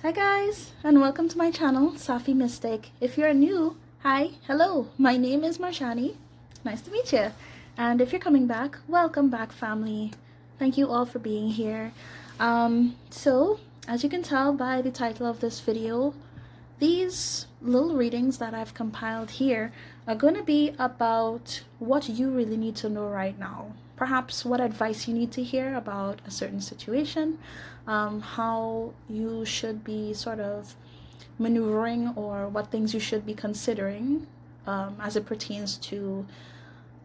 Hi guys, and welcome to my channel, Safi Mistake. If you're new, hi, hello, my name is Marshani. Nice to meet you. And if you're coming back, welcome back, family. Thank you all for being here. So, as you can tell by the title of this video, these little readings that I've compiled here are going to be about what you really need to know right now. Perhaps what advice you need to hear about a certain situation, how you should be sort of maneuvering, or what things you should be considering as it pertains to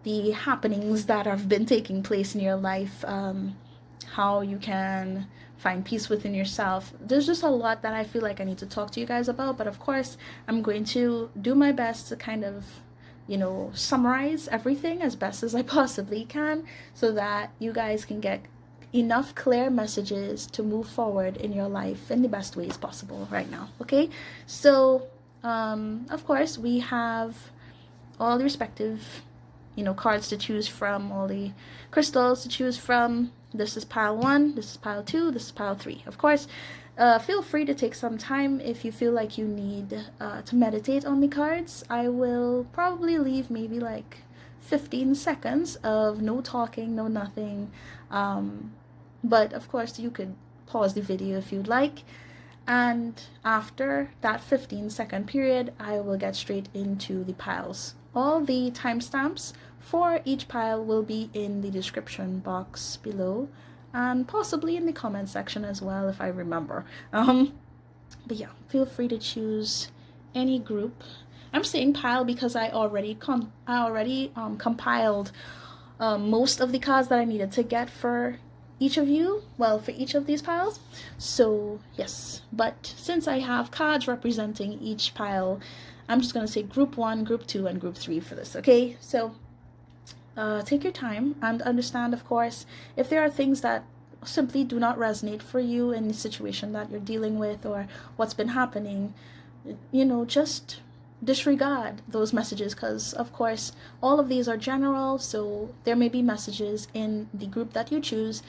the happenings that have been taking place in your life, how you can find peace within yourself. There's just a lot that I feel like I need to talk to you guys about, but of course I'm going to do my best to kind of, summarize everything as best as I possibly can so that you guys can get enough clear messages to move forward in your life in the best ways possible right now. Okay, so of course we have all the respective cards to choose from, all the crystals to choose from. This is pile 1, this is pile 2, this is pile 3. Of course, feel free to take some time if you feel like you need to meditate on the cards. I will probably leave maybe like 15 seconds of no talking, no nothing. But of course you could pause the video if you'd like. And after that 15-second period, I will get straight into the piles. All the timestamps for each pile will be in the description box below, and possibly in the comment section as well if I remember. But yeah, feel free to choose any group. I'm saying pile because I already compiled most of the cards that I needed to get for each of you, well, for each of these piles. So yes, but since I have cards representing each pile, I'm just going to say group 1, group 2, and group 3 for this. Okay, so take your time and understand, of course, if there are things that simply do not resonate for you in the situation that you're dealing with or what's been happening, just disregard those messages, because of course all of these are general. So there may be messages in the group that you choose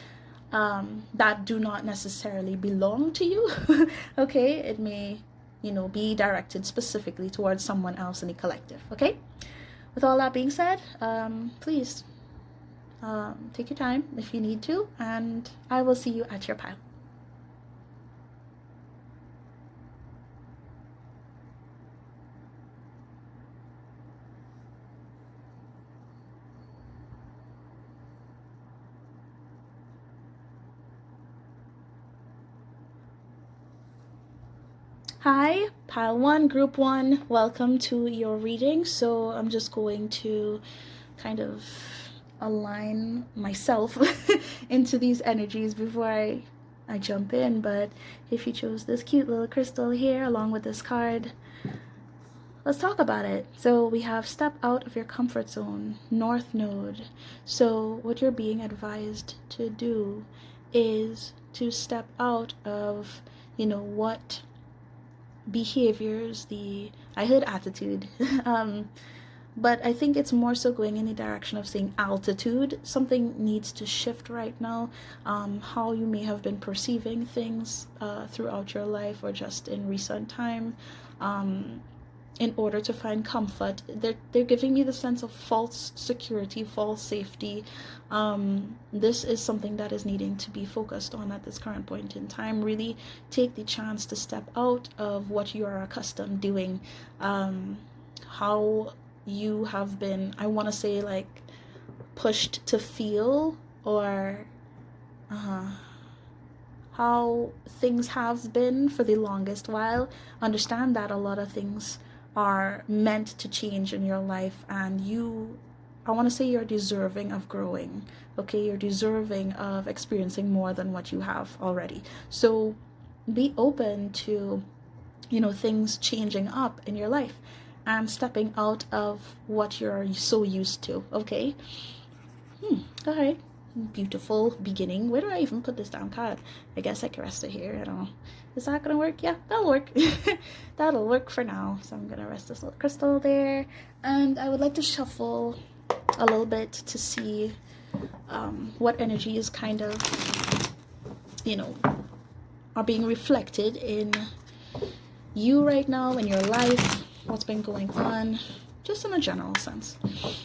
that do not necessarily belong to you. Okay, it may be directed specifically towards someone else in the collective. Okay, with all that being said, please take your time if you need to, and I will see you at your pile. Hi, pile 1, group 1, welcome to your reading. So I'm just going to kind of align myself into these energies before I jump in. But if you chose this cute little crystal here along with this card, let's talk about it. So we have step out of your comfort zone, North Node. So what you're being advised to do is to step out of, what behaviors, I heard attitude, but I think it's more so going in the direction of saying altitude. Something needs to shift right now. How you may have been perceiving things throughout your life or just in recent time, in order to find comfort. They're giving me the sense of false security, false safety. This is something that is needing to be focused on at this current point in time. Really take the chance to step out of what you are accustomed doing. How you have been, I want to say, like, pushed to feel, or how things have been for the longest while. Understand that a lot of things are meant to change in your life, and I want to say you're deserving of growing. Okay, you're deserving of experiencing more than what you have already. So be open to things changing up in your life and stepping out of what you're so used to. Okay, all right, beautiful beginning. Where do I even put this down card? I guess I can rest it here. I don't know. Is that gonna work? Yeah, that'll work. That'll work for now. So I'm gonna rest this little crystal there, and I would like to shuffle a little bit to see what energy is kind of are being reflected in you right now, in your life, what's been going on, just in a general sense.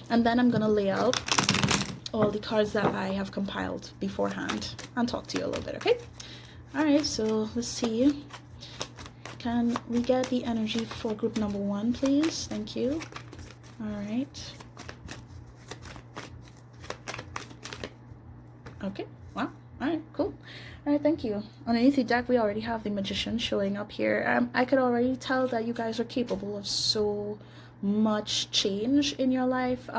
And then I'm going to lay out all the cards that I have compiled beforehand and talk to you a little bit, okay? All right, so let's see. Can we get the energy for group number 1, please? Thank you. All right. Okay, wow. All right, cool. All right, thank you. Underneath the deck, we already have the Magician showing up here. I could already tell that you guys are capable of so much change in your life.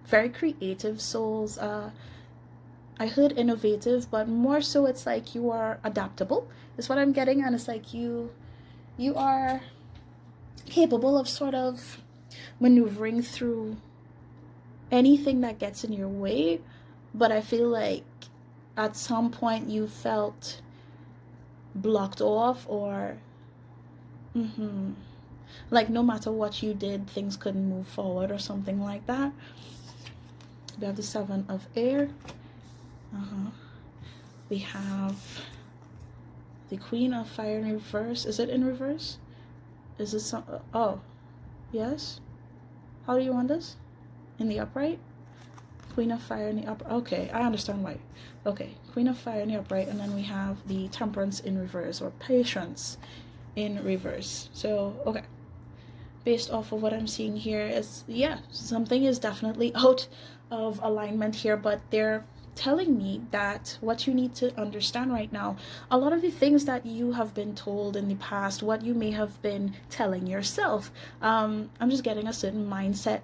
Very creative souls. I heard innovative, but more so it's like you are adaptable is what I'm getting. And it's like you are capable of sort of maneuvering through anything that gets in your way. But I feel like at some point you felt blocked off, or like no matter what you did, things couldn't move forward or something like that. We have the 7 of air. We have the Queen of Fire in reverse. Is it in reverse? Is it some? Oh, yes. How do you want this? In the upright? Queen of Fire in the upright. Okay, I understand why. Okay, Queen of Fire in the upright, and then we have the Temperance in reverse, or Patience in reverse. So, okay. Based off of what I'm seeing here, is yeah, something is definitely out of alignment here, but they're telling me that what you need to understand right now, a lot of the things that you have been told in the past, what you may have been telling yourself, I'm just getting a certain mindset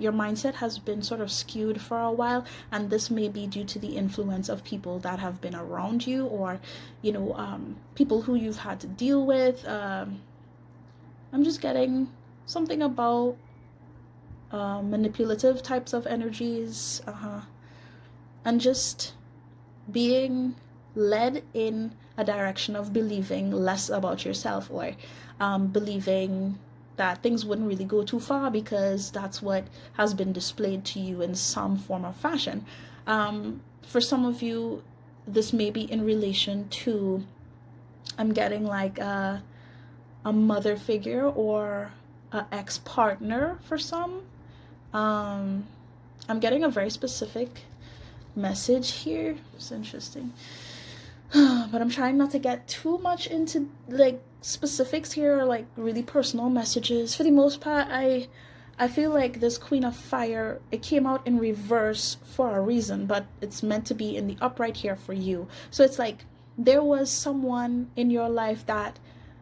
your mindset has been sort of skewed for a while, and this may be due to the influence of people that have been around you, or people who you've had to deal with. I'm just getting something about manipulative types of energies, and just being led in a direction of believing less about yourself, or believing that things wouldn't really go too far because that's what has been displayed to you in some form or fashion. For some of you, this may be in relation to, I'm getting like a mother figure or an ex-partner for some. I'm getting a very specific message here. It's interesting. But I'm trying not to get too much into like specifics here, or like really personal messages. For the most part, I feel like this Queen of Fire, it came out in reverse for a reason, but it's meant to be in the upright here for you. So it's like there was someone in your life that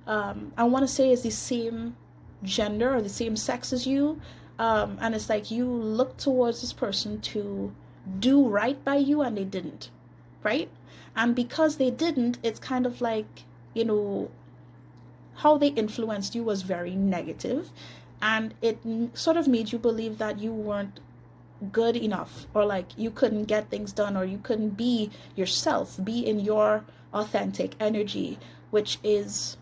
I want to say is the same gender or the same sex as you, and it's like you look towards this person to do right by you, and they didn't, right? And because they didn't, it's kind of like, how they influenced you was very negative, and it sort of made you believe that you weren't good enough, or like you couldn't get things done, or you couldn't be yourself, be in your authentic energy, which is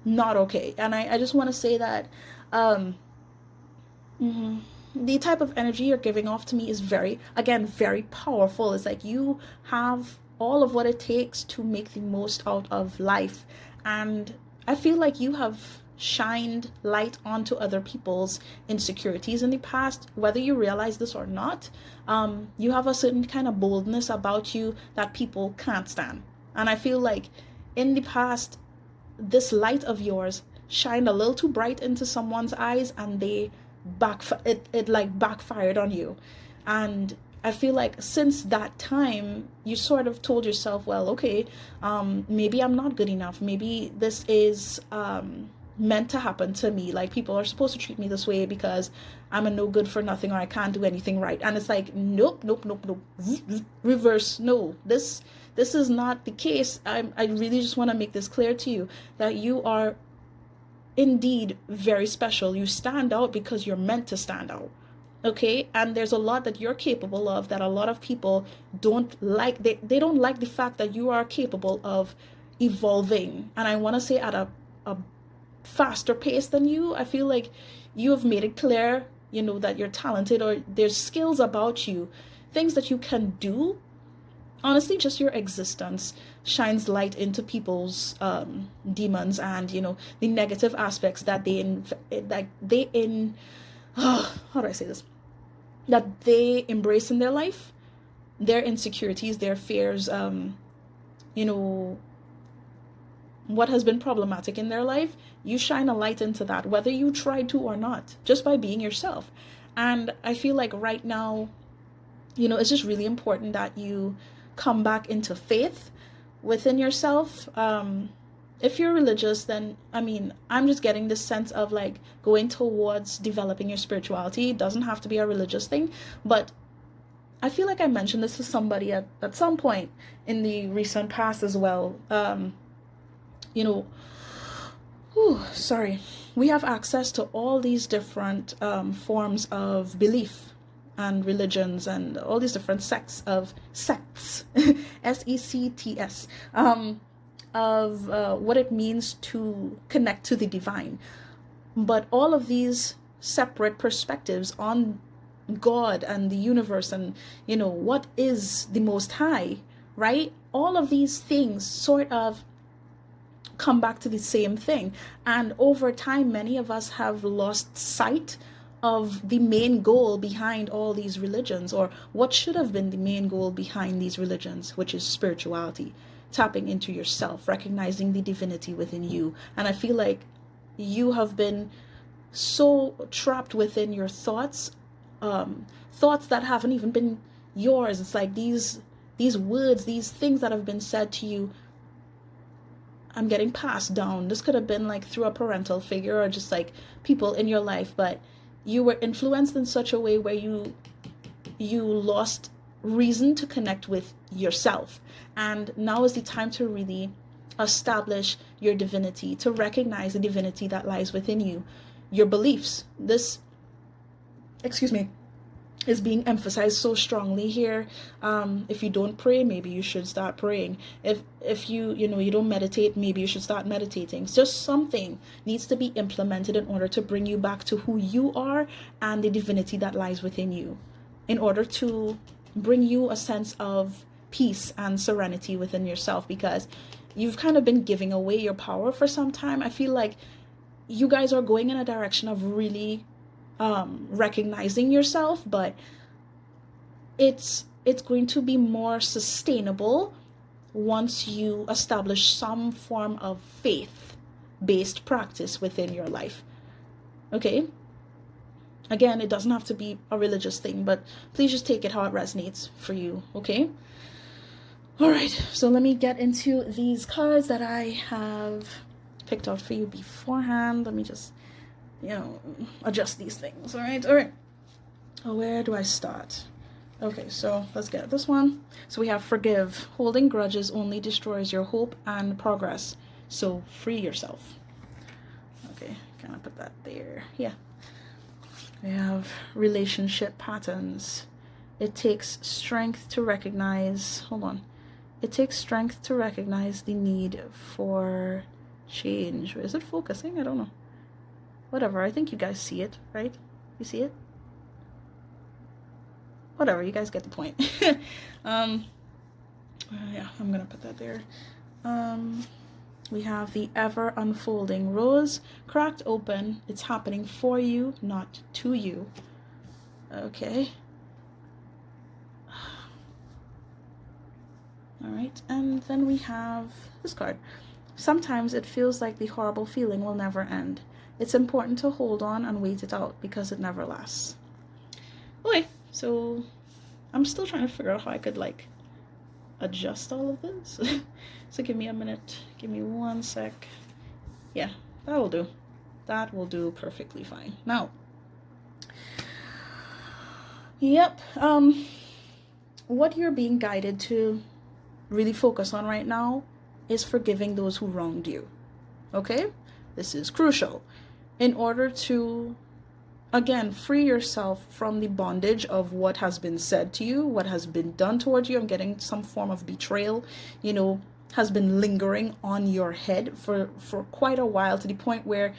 not okay. And I just want to say that the type of energy you're giving off to me is very powerful. It's like you have all of what it takes to make the most out of life, and I feel like you have shined light onto other people's insecurities in the past, whether you realize this or not. You have a certain kind of boldness about you that people can't stand, and I feel like in the past this light of yours shined a little too bright into someone's eyes, and they backfired on you. And I feel like since that time you sort of told yourself, well, okay, maybe I'm not good enough, maybe this is meant to happen to me, like people are supposed to treat me this way because I'm a no good for nothing, or I can't do anything right. And it's like nope, reverse. No, this is not the case. I really just want to make this clear to you that you are indeed very special. You stand out because you're meant to stand out, okay? And there's a lot that you're capable of that a lot of people don't like. They don't like the fact that you are capable of evolving, and I want to say at a faster pace than you. I feel like you have made it clear, that you're talented, or there's skills about you, things that you can do. Honestly, just your existence shines light into people's demons and, you know, the negative aspects that how do I say this, that they embrace in their life, their insecurities, their fears, you know, what has been problematic in their life. You shine a light into that, whether you try to or not, just by being yourself. And I feel like right now, you know, it's just really important that you come back into faith within yourself. If you're religious, then, I mean, I'm just getting this sense of like going towards developing your spirituality. It doesn't have to be a religious thing, but I feel like I mentioned this to somebody at some point in the recent past as well. You know, we have access to all these different forms of belief and religions and all these different sects, sects, of what it means to connect to the divine. But all of these separate perspectives on God and the universe and, you know, what is the Most High, right? All of these things sort of come back to the same thing. And over time, many of us have lost sight of the main goal behind all these religions, or what should have been the main goal behind these religions, which is spirituality, tapping into yourself, recognizing the divinity within you. And I feel like you have been so trapped within your thoughts, thoughts that haven't even been yours. It's like these words, these things that have been said to you, I'm getting passed down. This could have been like through a parental figure or just like people in your life, but you were influenced in such a way where you lost reason to connect with yourself. And now is the time to really establish your divinity, to recognize the divinity that lies within you, your beliefs. This, is being emphasized so strongly here. If you don't pray, maybe you should start praying. If you don't meditate, maybe you should start meditating. Just something needs to be implemented in order to bring you back to who you are and the divinity that lies within you, in order to bring you a sense of peace and serenity within yourself, because you've kind of been giving away your power for some time. I feel like you guys are going in a direction of really recognizing yourself, but it's going to be more sustainable once you establish some form of faith-based practice within your life. Okay? Again, it doesn't have to be a religious thing, but please just take it how it resonates for you, okay? All right, so let me get into these cards that I have picked out for you beforehand. Let me just, adjust these things, all right? Where do I start? Okay, so let's get this one. So we have forgive. Holding grudges only destroys your hope and progress, so free yourself. Okay, can I put that there? Yeah. We have relationship patterns. It takes strength to recognize, It takes strength to recognize the need for change. Is it focusing? I don't know. Whatever, I think you guys see it, right? You see it? Whatever, you guys get the point. Yeah, I'm gonna put that there. We have the ever unfolding rose, cracked open. It's happening for you, not to you. Okay. All right, and then we have this card. Sometimes it feels like the horrible feeling will never end. It's important to hold on and wait it out because it never lasts. Okay, so I'm still trying to figure out how I could adjust all of this. So give me a minute. Give me 1 sec. Yeah, that will do. That will do perfectly fine. Now, yep, what you're being guided to really focus on right now is forgiving those who wronged you. Okay? This is crucial in order to, again, free yourself from the bondage of what has been said to you, what has been done towards you. I'm getting some form of betrayal, has been lingering on your head for quite a while, to the point where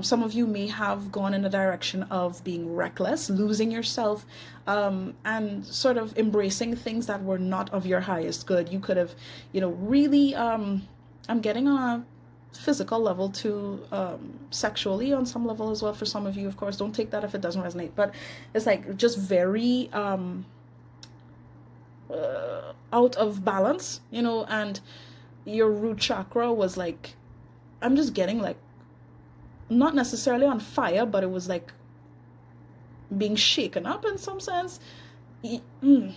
some of you may have gone in the direction of being reckless, losing yourself, and sort of embracing things that were not of your highest good. You could have, really, I'm getting on a physical level to sexually on some level as well for some of you. Of course, don't take that if it doesn't resonate, but it's like just very out of balance, and your root chakra was like, I'm just getting like, not necessarily on fire, but it was like being shaken up in some sense. Too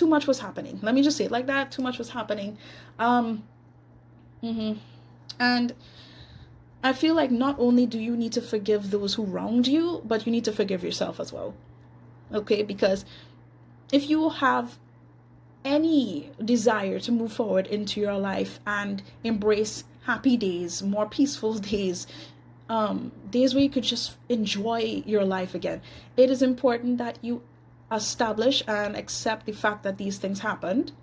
much was happening. Let me just say it like that. Too much was happening. And I feel like not only do you need to forgive those who wronged you, but you need to forgive yourself as well. Okay? Because if you have any desire to move forward into your life and embrace happy days, more peaceful days, days where you could just enjoy your life again, it is important that you establish and accept the fact that these things happened,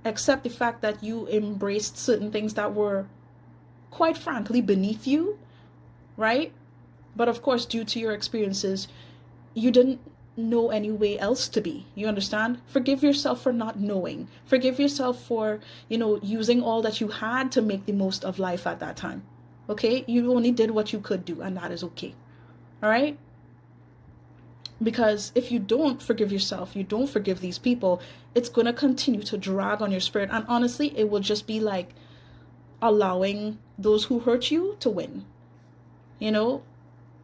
accept the fact that you embraced certain things that were quite frankly beneath you, right? But of course, due to your experiences, you didn't know any way else to be. You understand? Forgive yourself for not knowing. Forgive yourself for, using all that you had to make the most of life at that time. Okay? You only did what you could do, and that is okay. All right? Because if you don't forgive yourself, you don't forgive these people, it's going to continue to drag on your spirit. And honestly, it will just be like allowing those who hurt you to win.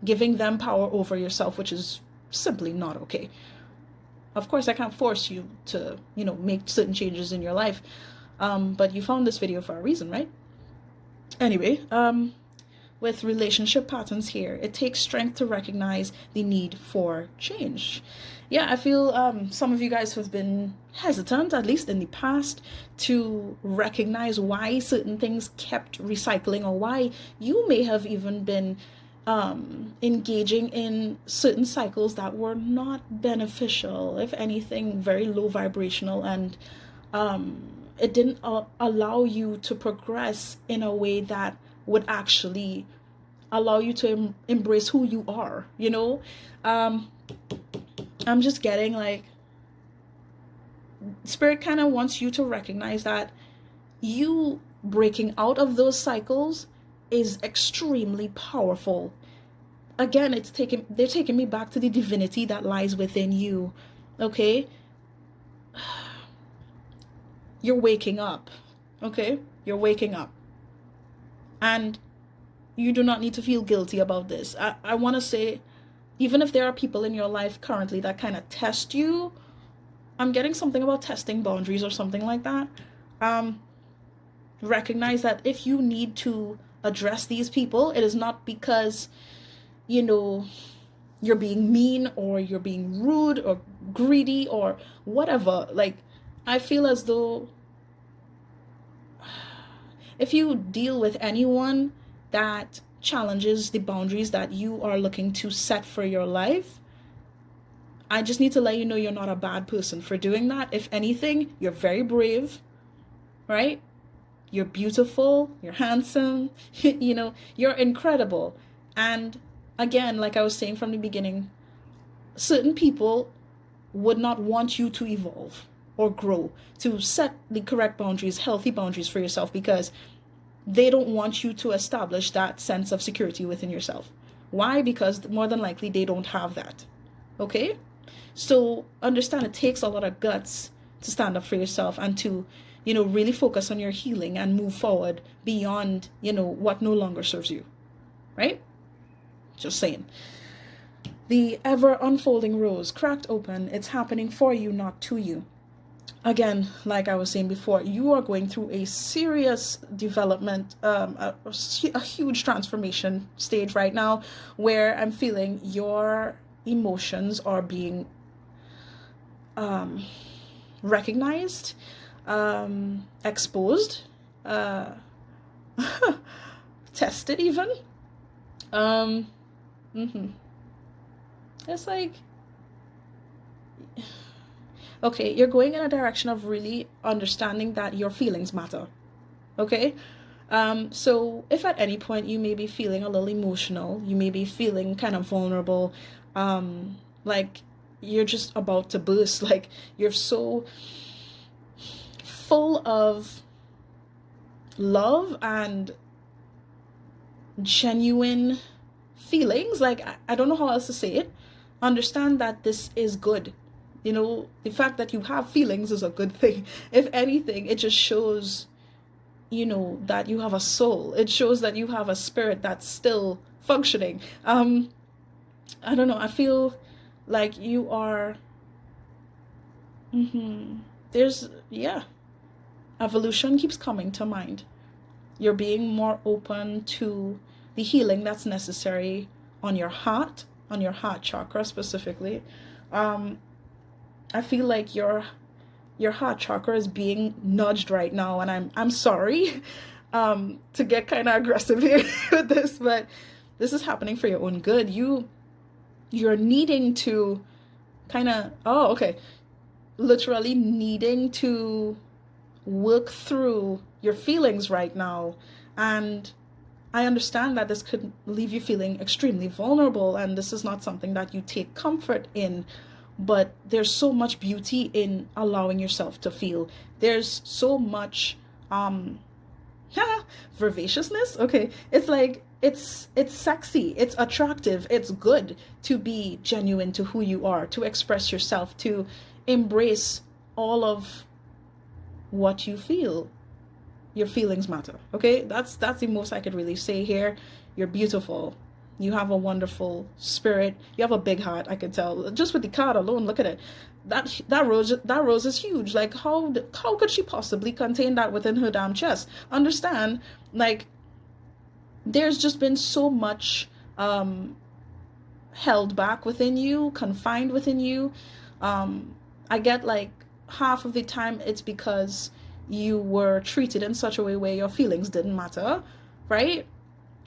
Giving them power over yourself, which is simply not okay. Of course, I can't force you to, make certain changes in your life. But you found this video for a reason, right? Anyway, with relationship patterns here, it takes strength to recognize the need for change. Yeah, I feel some of you guys have been hesitant, at least in the past, to recognize why certain things kept recycling, or why you may have even been engaging in certain cycles that were not beneficial, if anything, very low vibrational, and it didn't allow you to progress in a way that would actually allow you to embrace who you are. I'm just getting like, spirit kind of wants you to recognize that you breaking out of those cycles is extremely powerful. Again, they're taking me back to the divinity that lies within you. Okay? You're waking up. Okay? You're waking up. And you do not need to feel guilty about this. I want to say, even if there are people in your life currently that kind of test you, I'm getting something about testing boundaries or something like that. Recognize that if you need to address these people, it is not because, you're being mean or you're being rude or greedy or whatever. Like, I feel as though if you deal with anyone that challenges the boundaries that you are looking to set for your life, I just need to let you know you're not a bad person for doing that. If anything, you're very brave, right? You're beautiful, you're handsome, you're incredible. And again, like I was saying from the beginning, certain people would not want you to evolve or grow, to set the correct boundaries, healthy boundaries for yourself, because they don't want you to establish that sense of security within yourself. Why? Because more than likely they don't have that. Okay? So understand, it takes a lot of guts to stand up for yourself and to, really focus on your healing and move forward beyond, what no longer serves you. Right? Just saying. The ever unfolding rose cracked open. It's happening for you, not to you. Again, like I was saying before, you are going through a serious development, a huge transformation stage right now, where I'm feeling your emotions are being recognized, exposed, tested even. It's like, Okay, you're going in a direction of really understanding that your feelings matter. Okay? So if at any point you may be feeling a little emotional, you may be feeling kind of vulnerable, like you're just about to burst, like you're so full of love and genuine feelings, like I don't know how else to say it. Understand that this is good. You know, the fact that you have feelings is a good thing. If anything, it just shows, you know, that you have a soul. It shows that you have a spirit that's still functioning. I don't know, I feel like you are there's, yeah, evolution keeps coming to mind. You're being more open to the healing that's necessary on your heart chakra specifically. um I feel like your heart chakra is being nudged right now, and I'm sorry to get kind of aggressive here with this, but this is happening for your own good. You're needing to kind of, oh, okay, literally needing to work through your feelings right now. And I understand that this could leave you feeling extremely vulnerable, and this is not something that you take comfort in. But there's so much beauty in allowing yourself to feel. There's so much vivaciousness. Okay, it's like it's sexy, it's attractive, it's good to be genuine to who you are, to express yourself, to embrace all of what you feel. Your feelings matter. Okay, that's the most I could really say here. You're beautiful. You have a wonderful spirit. You have a big heart. I could tell just with the card alone. Look at it. That rose is huge. Like how could she possibly contain that within her damn chest? Understand? Like there's just been so much held back within you, confined within you. I get like half of the time it's because you were treated in such a way where your feelings didn't matter, right?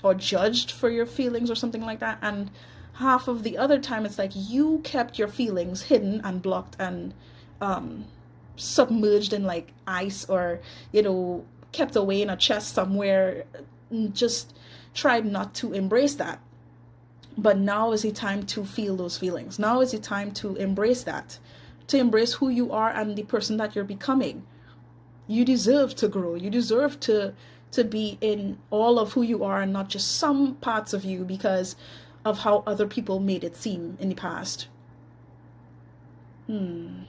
Or judged for your feelings or something like that. And half of the other time it's like you kept your feelings hidden and blocked and submerged in like ice, or you know, kept away in a chest somewhere, just tried not to embrace that. But now is the time to feel those feelings. Now is the time to embrace that, to embrace who you are and the person that you're becoming. You deserve to grow. You deserve to be in all of who you are and not just some parts of you because of how other people made it seem in the past. Is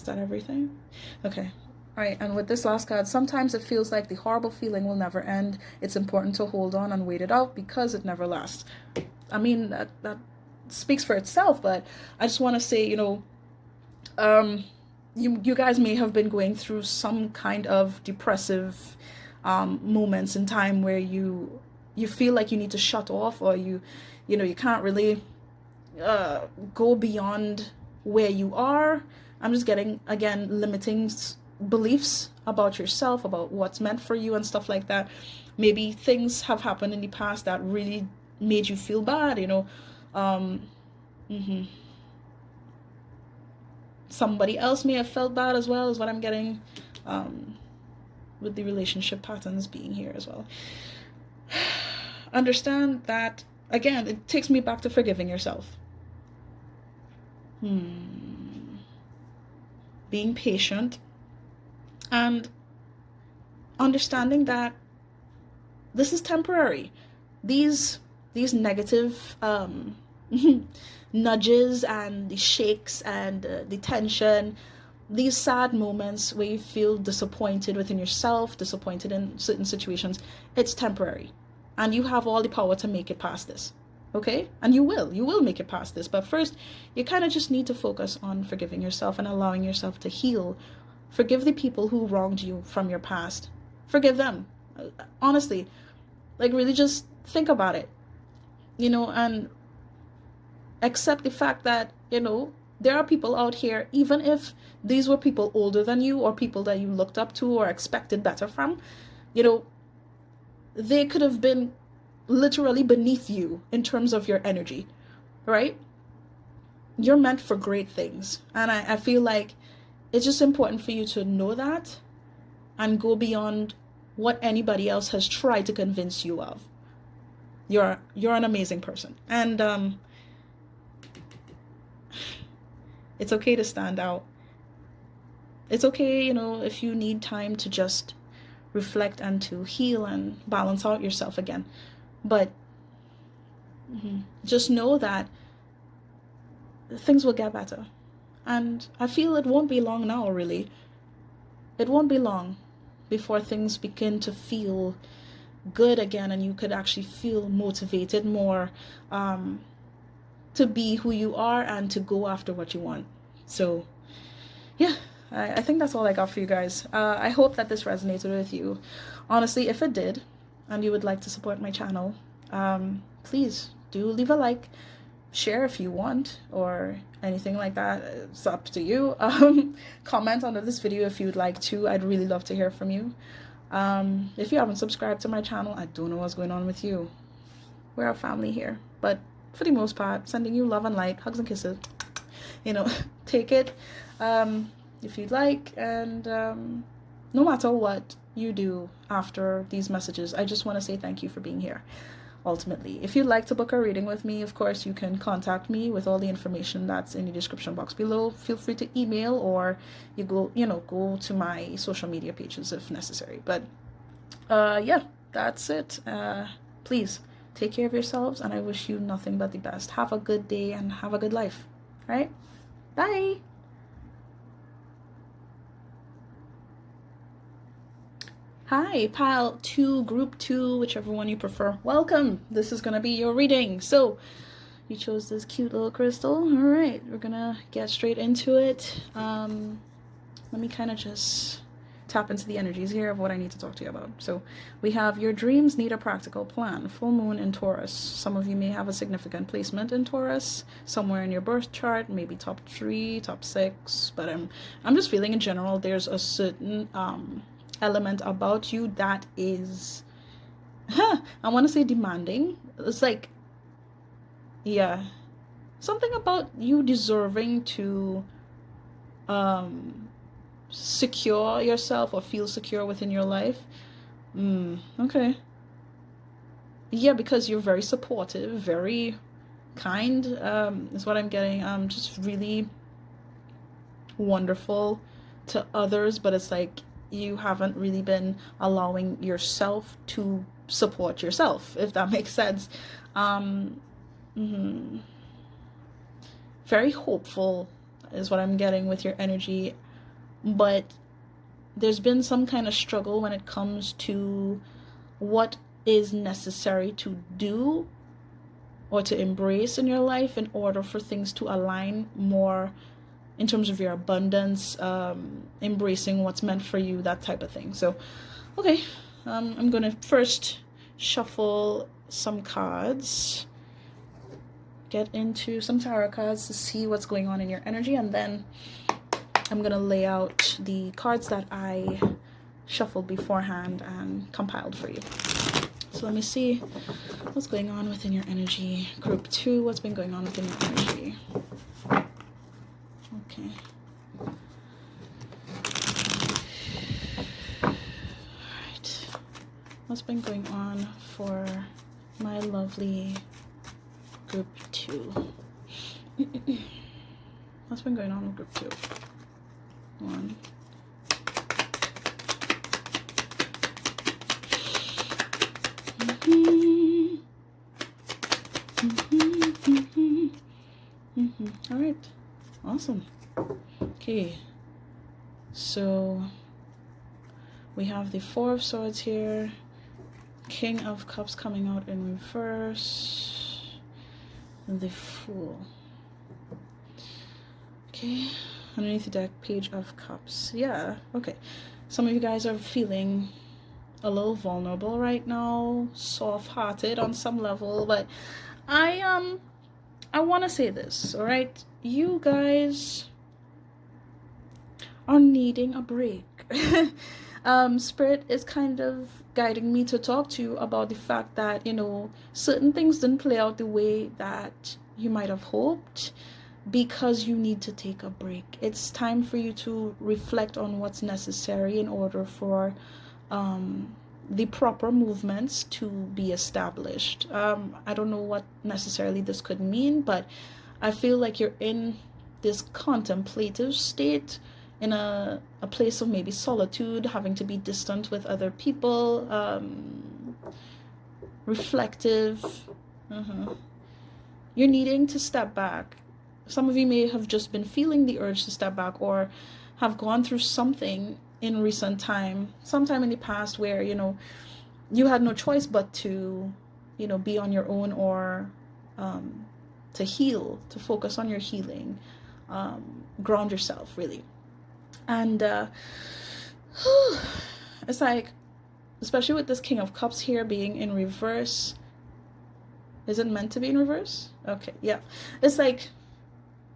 that everything? Okay. All right, and with this last card, sometimes it feels like the horrible feeling will never end. It's important to hold on and wait it out because it never lasts. I mean, that speaks for itself, but I just want to say, you know, you guys may have been going through some kind of depressive moments in time where you feel like you need to shut off, or you know, you can't really go beyond where you are. I'm just getting, again, limiting beliefs about yourself, about what's meant for you and stuff like that. Maybe things have happened in the past that really made you feel bad, you know. Somebody else may have felt bad as well, is what I'm getting, with the relationship patterns being here as well. Understand that, again, it takes me back to forgiving yourself. Being patient and understanding that this is temporary. These negative nudges and the shakes and the tension, these sad moments where you feel disappointed within yourself, disappointed in certain situations, it's temporary. And you have all the power to make it past this. Okay? And you will make it past this. But first, you kind of just need to focus on forgiving yourself and allowing yourself to heal. Forgive the people who wronged you from your past. Forgive them. Honestly, like really just think about it. You know, and accept the fact that, you know, there are people out here, even if these were people older than you or people that you looked up to or expected better from, you know, they could have been literally beneath you in terms of your energy, right? you're meant for great things. And I feel like it's just important for you to know that and go beyond what anybody else has tried to convince you of. You're an amazing person. And it's okay to stand out. It's okay, you know, if you need time to just reflect and to heal and balance out yourself again. But just know that things will get better. And I feel it won't be long now, really. It won't be long before things begin to feel good again and you could actually feel motivated more to be who you are and to go after what you want. So, yeah. I think that's all I got for you guys. I hope that this resonated with you. Honestly, if it did, and you would like to support my channel, please do leave a like, share if you want, or anything like that. It's up to you. Comment under this video if you'd like to. I'd really love to hear from you. If you haven't subscribed to my channel, I don't know what's going on with you. We're a family here. But for the most part, sending you love and light, hugs and kisses. You know, take it. If you'd like, and no matter what you do after these messages, I just want to say thank you for being here. Ultimately, if you'd like to book a reading with me, of course you can contact me with all the information that's in the description box below. Feel free to email, or you go to my social media pages if necessary. But yeah, that's it. Please take care of yourselves, and I wish you nothing but the best. Have a good day and have a good life. All right, bye. Hi, pile 2, group 2, whichever one you prefer. Welcome. This is going to be your reading. So, you chose this cute little crystal. All right, we're going to get straight into it. Let me kind of just tap into the energies here of what I need to talk to you about. So, we have your dreams need a practical plan. Full moon in Taurus. Some of you may have a significant placement in Taurus somewhere in your birth chart, maybe top 3, top 6, but I'm just feeling in general there's a certain element about you that is I want to say demanding. It's like, yeah, something about you deserving to secure yourself or feel secure within your life. Okay. Yeah, because you're very supportive, very kind, is what I'm getting. Just really wonderful to others, but it's like you haven't really been allowing yourself to support yourself, if that makes sense. Very hopeful is what I'm getting with your energy, but there's been some kind of struggle when it comes to what is necessary to do or to embrace in your life in order for things to align more in terms of your abundance, embracing what's meant for you, that type of thing. So, okay, I'm going to first shuffle some cards, get into some tarot cards to see what's going on in your energy, and then I'm going to lay out the cards that I shuffled beforehand and compiled for you. So let me see what's going on within your energy. Group 2, what's been going on within your energy? Okay. Alright. What's been going on for my lovely group 2? What's been going on with group 2? 1. All right. Awesome. Okay. So we have the 4 of Swords here, King of Cups coming out in reverse, and the Fool. Okay. Underneath the deck, Page of Cups. Yeah. Okay. Some of you guys are feeling a little vulnerable right now, soft-hearted on some level, but I want to say this, all right? You guys are needing a break. Spirit is kind of guiding me to talk to you about the fact that, you know, certain things didn't play out the way that you might have hoped. because you need to take a break. It's time for you to reflect on what's necessary in order for the proper movements to be established. I don't know what necessarily this could mean, but I feel like you're in this contemplative state, in a place of maybe solitude, having to be distant with other people, reflective. You're needing to step back. Some of you may have just been feeling the urge to step back, or have gone through something in recent time, sometime in the past, where you had no choice but to be on your own, or to heal, to focus on your healing, ground yourself really. And it's like, especially with this King of Cups here being in reverse. Is it meant to be in reverse? Okay, yeah. It's like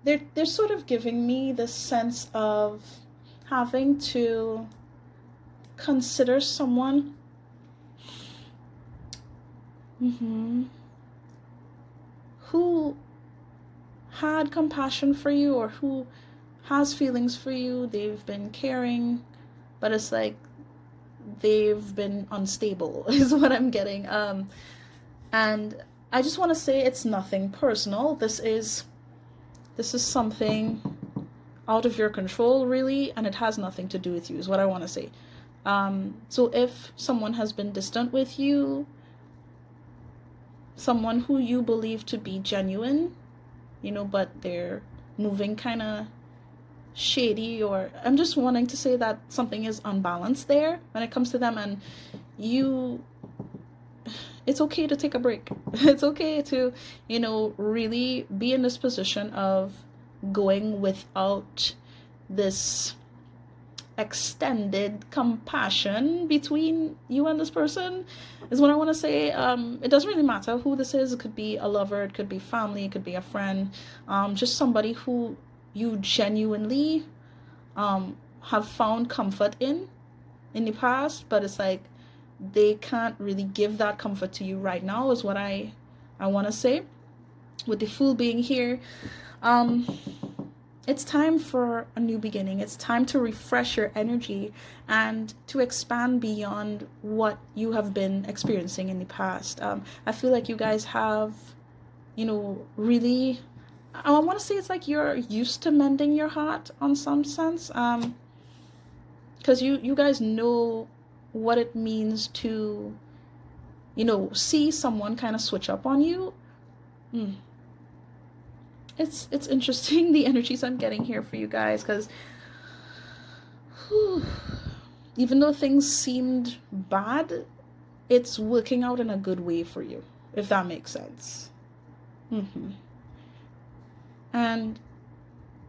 they're sort of giving me this sense of having to consider someone who had compassion for you, or who has feelings for you. They've been caring, but it's like they've been unstable is what I'm getting. And I just want to say it's nothing personal. This is something out of your control, really, and it has nothing to do with you, is what I want to say. So if someone has been distant with you, someone who you believe to be genuine, but they're moving kind of shady, or I'm just wanting to say that something is unbalanced there when it comes to them, and it's okay to take a break. It's okay to, really be in this position of going without this extended compassion between you and this person, is what I want to say. It doesn't really matter who this is. It could be a lover, it could be family, it could be a friend, just somebody who you genuinely have found comfort in the past, but it's like they can't really give that comfort to you right now, is what I want to say. With the Fool being here, it's time for a new beginning. It's time to refresh your energy and to expand beyond what you have been experiencing in the past. I feel like you guys have, really, I want to say it's like you're used to mending your heart on some sense, because you guys know what it means to, see someone kind of switch up on you. It's interesting, the energies I'm getting here for you guys, because even though things seemed bad, it's working out in a good way for you, if that makes sense. And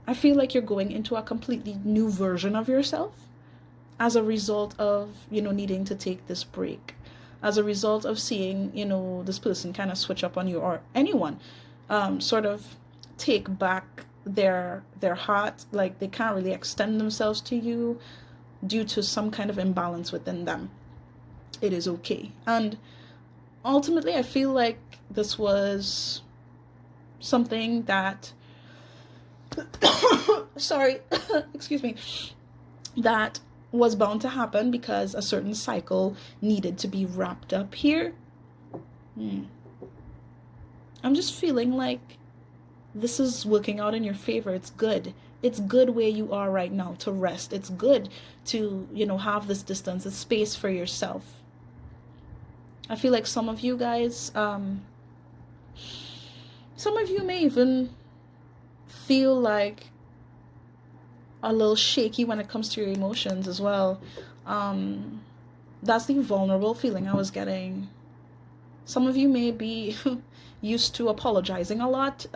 I feel like you're going into a completely new version of yourself as a result of, needing to take this break, as a result of seeing, this person kind of switch up on you, or anyone sort of take back their heart, like they can't really extend themselves to you due to some kind of imbalance within them. It is okay. And ultimately, I feel like this was something that sorry excuse me, that was bound to happen, because a certain cycle needed to be wrapped up here. I'm just feeling like this is working out in your favor. It's good. It's good where you are right now to rest. It's good to, have this distance, a space for yourself. I feel like some of you guys, some of you may even feel like a little shaky when it comes to your emotions as well. That's the vulnerable feeling I was getting. Some of you may be used to apologizing a lot.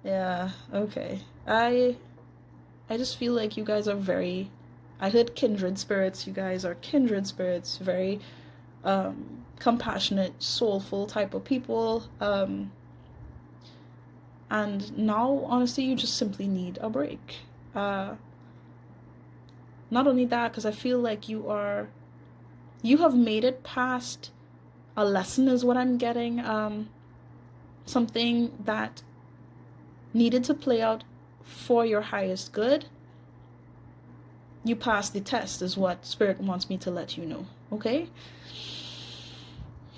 Yeah, okay. I just feel like you guys are very, I heard kindred spirits. You guys are kindred spirits, very compassionate, soulful type of people. And now, honestly, you just simply need a break. Not only that, because I feel like you have made it past a lesson, is what I'm getting. Something that needed to play out for your highest good, you passed the test, is what Spirit wants me to let you know. Okay?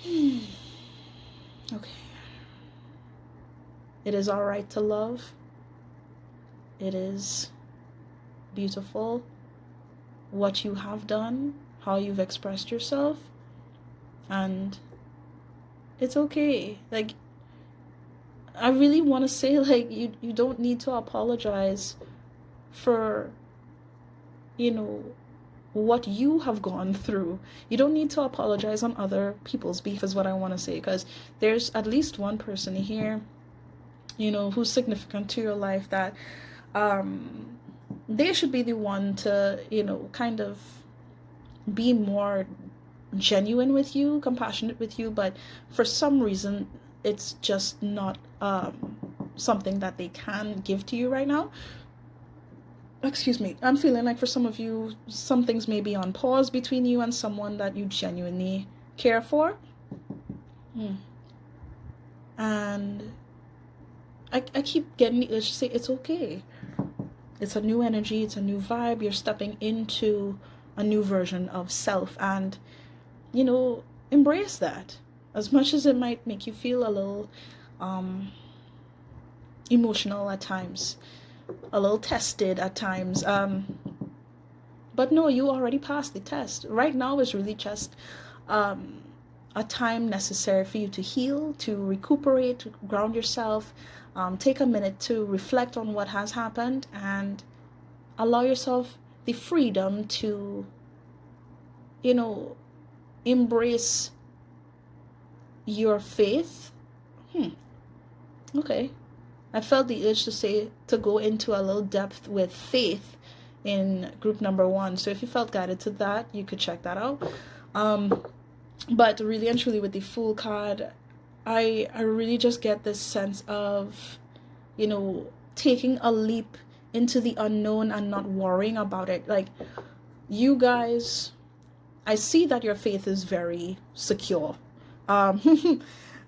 Okay. It is all right to love. It is beautiful what you have done, how you've expressed yourself, and it's okay. Like, I really want to say, like, you don't need to apologize for, you know, what you have gone through. You don't need to apologize on other people's behalf, is what I want to say, because there's at least one person here, you know, who's significant to your life that they should be the one to, you know, kind of be more genuine with you, compassionate with you, but for some reason it's just not something that they can give to you right now. Excuse me. I'm feeling like for some of you, some things may be on pause between you and someone that you genuinely care for. And I keep getting the urge to say it's okay. It's a new energy, it's a new vibe. You're stepping into a new version of self, and, you know, embrace that. As much as it might make you feel a little emotional at times, a little tested at times, but no, you already passed the test. Right now is really just a time necessary for you to heal, to recuperate, to ground yourself, take a minute to reflect on what has happened, and allow yourself the freedom to, you know, embrace your faith. Okay. I felt the urge to say, to go into a little depth with faith in group number 1. So if you felt guided to that, you could check that out. But really and truly with the Fool card, I really just get this sense of, you know, taking a leap into the unknown and not worrying about it. Like, you guys, I see that your faith is very secure,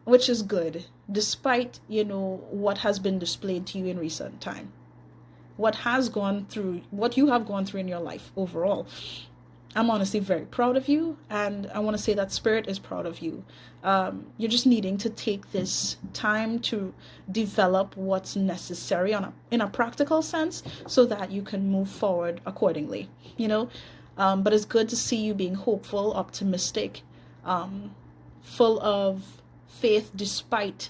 which is good, despite, you know, what has been displayed to you in recent time, what you have gone through in your life overall. I'm honestly very proud of you, and I want to say that Spirit is proud of you. You're just needing to take this time to develop what's necessary in a practical sense, so that you can move forward accordingly, you know. But it's good to see you being hopeful, optimistic, full of faith despite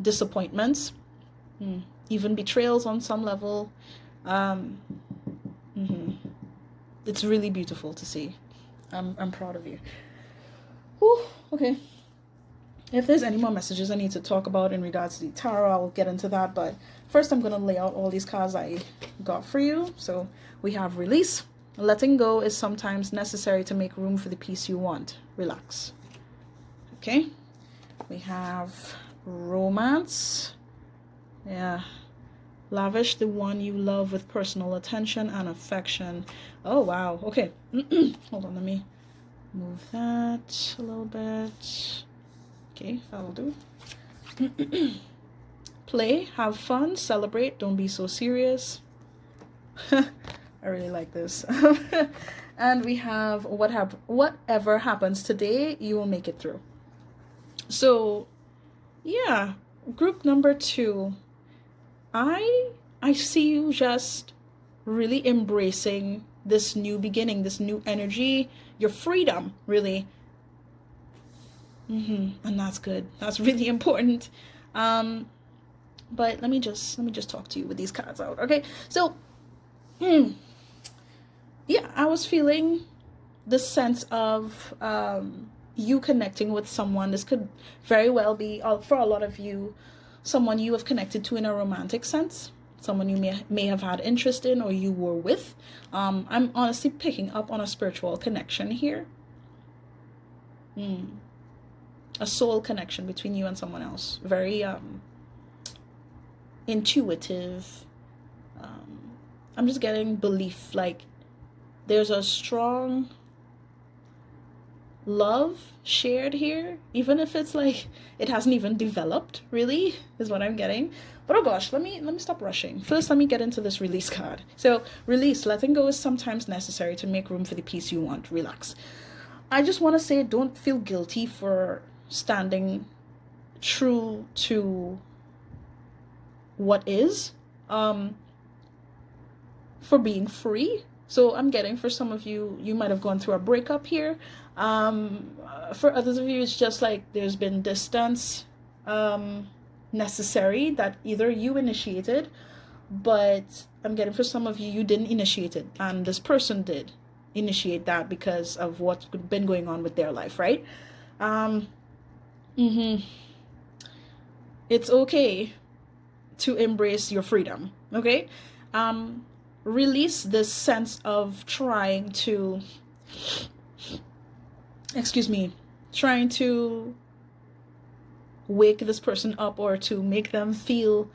disappointments, even betrayals on some level. It's really beautiful to see. I'm proud of you. Whew, okay. If there's any more messages I need to talk about in regards to the tarot, I'll get into that. But first, I'm going to lay out all these cards I got for you. So we have release. Letting go is sometimes necessary to make room for the peace you want. Relax. Okay. We have romance. Yeah. Lavish the one you love with personal attention and affection. Oh, wow. Okay. Hold on. Let me move that a little bit. Okay, that'll do. Play, have fun, celebrate, don't be so serious. I really like this. And we have whatever happens today, you will make it through. So, yeah, group number 2. I see you just really embracing this new beginning, this new energy, your freedom, really. And that's good. That's really important. But let me just talk to you with these cards out. Okay, so yeah, I was feeling the sense of you connecting with someone. This could very well be, for a lot of you, someone you have connected to in a romantic sense, someone you may have had interest in or you were with. I'm honestly picking up on a spiritual connection here. A soul connection between you and someone else. Very intuitive. I'm just getting belief, like there's a strong love shared here, even if it's like it hasn't even developed really, is what I'm getting. But oh gosh, let me stop rushing. First, let me get into this release card. So release, letting go is sometimes necessary to make room for the peace you want. Relax. I just want to say, don't feel guilty for standing true to what is, for being free. So I'm getting, for some of you, you might have gone through a breakup here. For others of you, it's just like there's been distance necessary that either you initiated, but I'm getting, for some of you, you didn't initiate it, and this person did initiate that because of what's been going on with their life, right? Mm-hmm. It's okay to embrace your freedom, okay? Release this sense of trying to, trying to wake this person up or to make them feel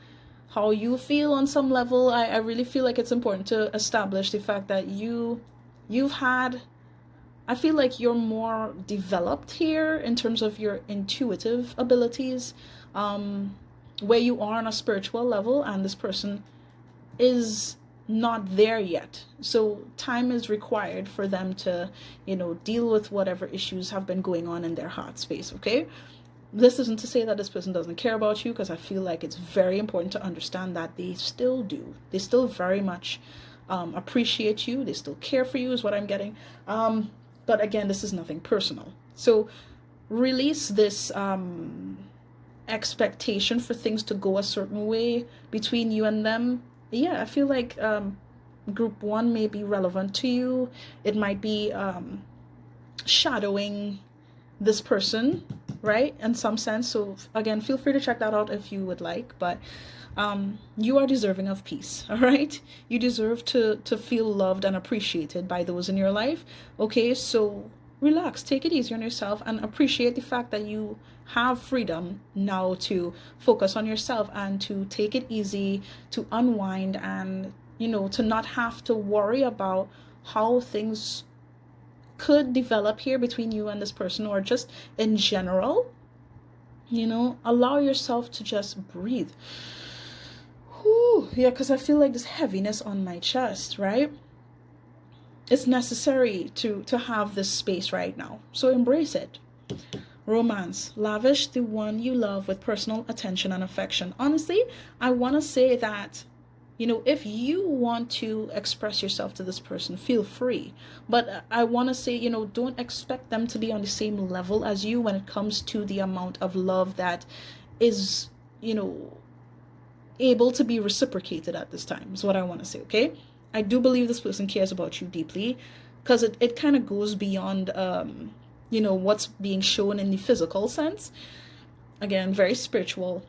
how you feel on some level. I really feel like it's important to establish the fact that you've had, I feel like you're more developed here in terms of your intuitive abilities, where you are on a spiritual level, and this person is not there yet. So time is required for them to, deal with whatever issues have been going on in their heart space, okay? This isn't to say that this person doesn't care about you, because I feel like it's very important to understand that they still do. They still very much appreciate you. They still care for you, is what I'm getting. But again, this is nothing personal. So release this expectation for things to go a certain way between you and them. Yeah, I feel like group one may be relevant to you. It might be shadowing this person, right, in some sense. So again, feel free to check that out if you would like. But you are deserving of peace, all right? You deserve to feel loved and appreciated by those in your life, okay? So relax, take it easy on yourself, and appreciate the fact that you have freedom now to focus on yourself and to take it easy, to unwind, and to not have to worry about how things could develop here between you and this person, or just in general. Allow yourself to just breathe. Whew, yeah, because I feel like this heaviness on my chest, right? It's necessary to have this space right now, so embrace it. Romance, lavish the one you love with personal attention and affection. Honestly, I want to say that, if you want to express yourself to this person, feel free. But I want to say, don't expect them to be on the same level as you when it comes to the amount of love that is, able to be reciprocated at this time, is what I want to say, okay? I do believe this person cares about you deeply, because it kind of goes beyond what's being shown in the physical sense. Again, very spiritual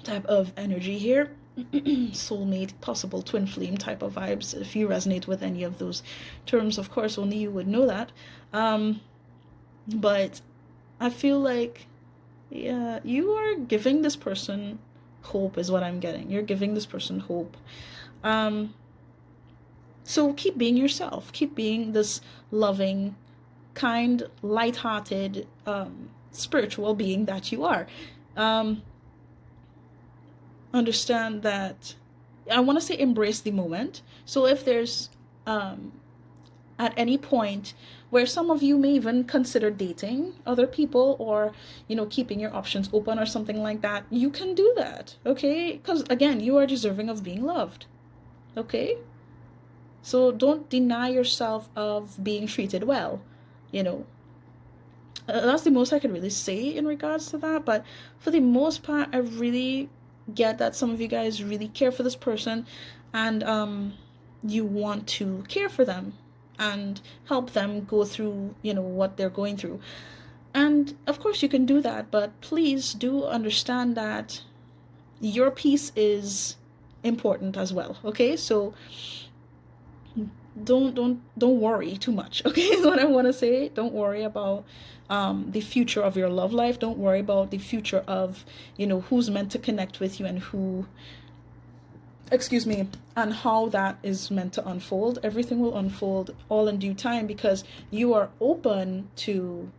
type of energy here. Soulmate, possible twin flame type of vibes. If you resonate with any of those terms, of course, only you would know that. But I feel like, yeah, you are giving this person hope, is what I'm getting. You're giving this person hope. So keep being yourself. Keep being this loving, kind, light-hearted, spiritual being that you are. Understand that, I want to say, embrace the moment. So if there's at any point where some of you may even consider dating other people, or keeping your options open or something like that, you can do that, okay? Because again, you are deserving of being loved, okay? So don't deny yourself of being treated well. That's the most I could really say in regards to that. But for the most part, I really get that some of you guys really care for this person, and you want to care for them and help them go through what they're going through. And of course you can do that, but please do understand that your peace is important as well, okay? So don't worry too much, okay? Is what I want to say. Don't worry about the future of your love life. Don't worry about the future of who's meant to connect with you, and who, and how that is meant to unfold. Everything will unfold all in due time, because you are open to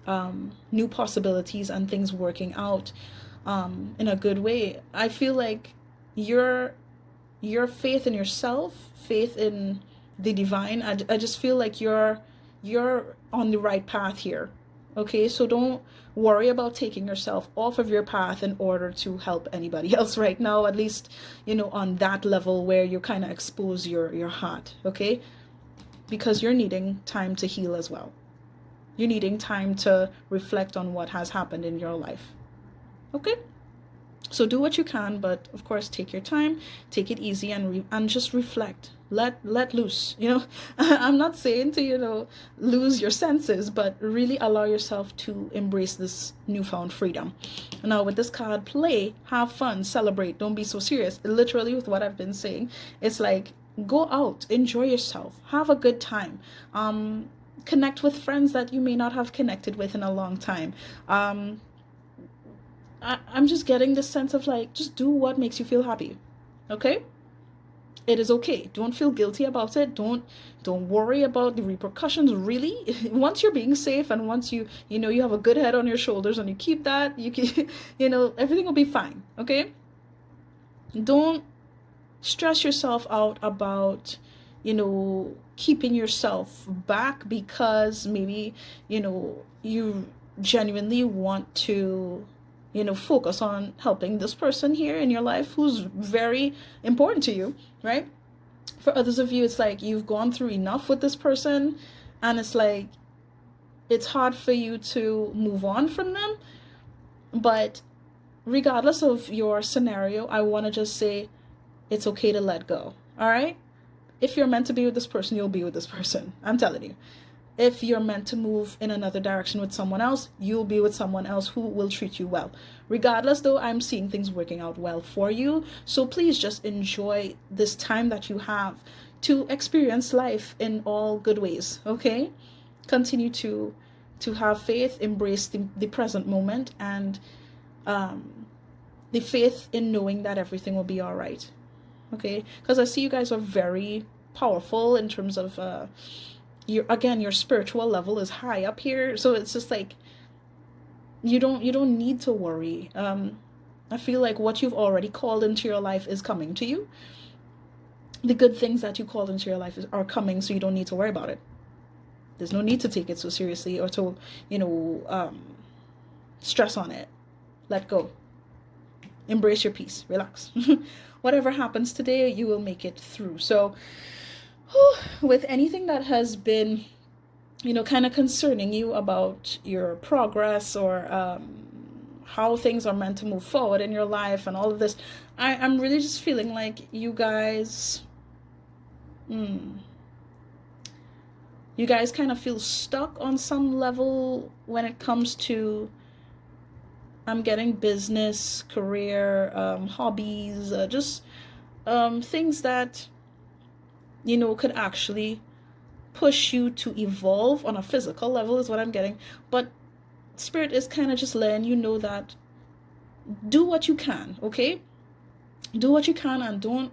new possibilities and things working out in a good way. I feel like your faith in yourself, faith in the divine, I just feel like you're on the right path here. Okay, so don't worry about taking yourself off of your path in order to help anybody else right now, at least, on that level where you kind of expose your heart. Okay, because you're needing time to heal as well. You're needing time to reflect on what has happened in your life. Okay, so do what you can, but of course take your time, take it easy, and just reflect. Let loose. I'm not saying to lose your senses, but really allow yourself to embrace this newfound freedom. Now with this card, play, have fun, celebrate, don't be so serious. Literally with what I've been saying, it's like, go out, enjoy yourself, have a good time, connect with friends that you may not have connected with in a long time. I'm just getting this sense of like, just do what makes you feel happy. Okay, it is okay. Don't feel guilty about it. Don't worry about the repercussions. Really, once you're being safe and once you have a good head on your shoulders and you keep that, you can, everything will be fine. Okay, don't stress yourself out about keeping yourself back because maybe you genuinely want to focus on helping this person here in your life who's very important to you, right? For others of you, it's like you've gone through enough with this person and it's like it's hard for you to move on from them. But regardless of your scenario, I want to just say it's okay to let go. All right, if you're meant to be with this person, you'll be with this person. I'm telling you. If you're meant to move in another direction with someone else, you'll be with someone else who will treat you well. Regardless, though, I'm seeing things working out well for you. So please just enjoy this time that you have to experience life in all good ways, okay? Continue to have faith, embrace the present moment, and the faith in knowing that everything will be all right, okay? Because I see you guys are very powerful in terms of your spiritual level is high up here, so it's just like you don't need to worry. I feel like what you've already called into your life is coming to you. The good things that you called into your life are coming, so you don't need to worry about it. There's no need to take it so seriously or to stress on it. Let go, embrace your peace, relax. Whatever happens today, you will make it through. So with anything that has been kind of concerning you about your progress or how things are meant to move forward in your life and all of this, I'm really just feeling like you guys kind of feel stuck on some level when it comes to I'm getting business, career, hobbies, just things that could actually push you to evolve on a physical level is what I'm getting. But Spirit is kind of just letting you know that do what you can, okay? Do what you can and don't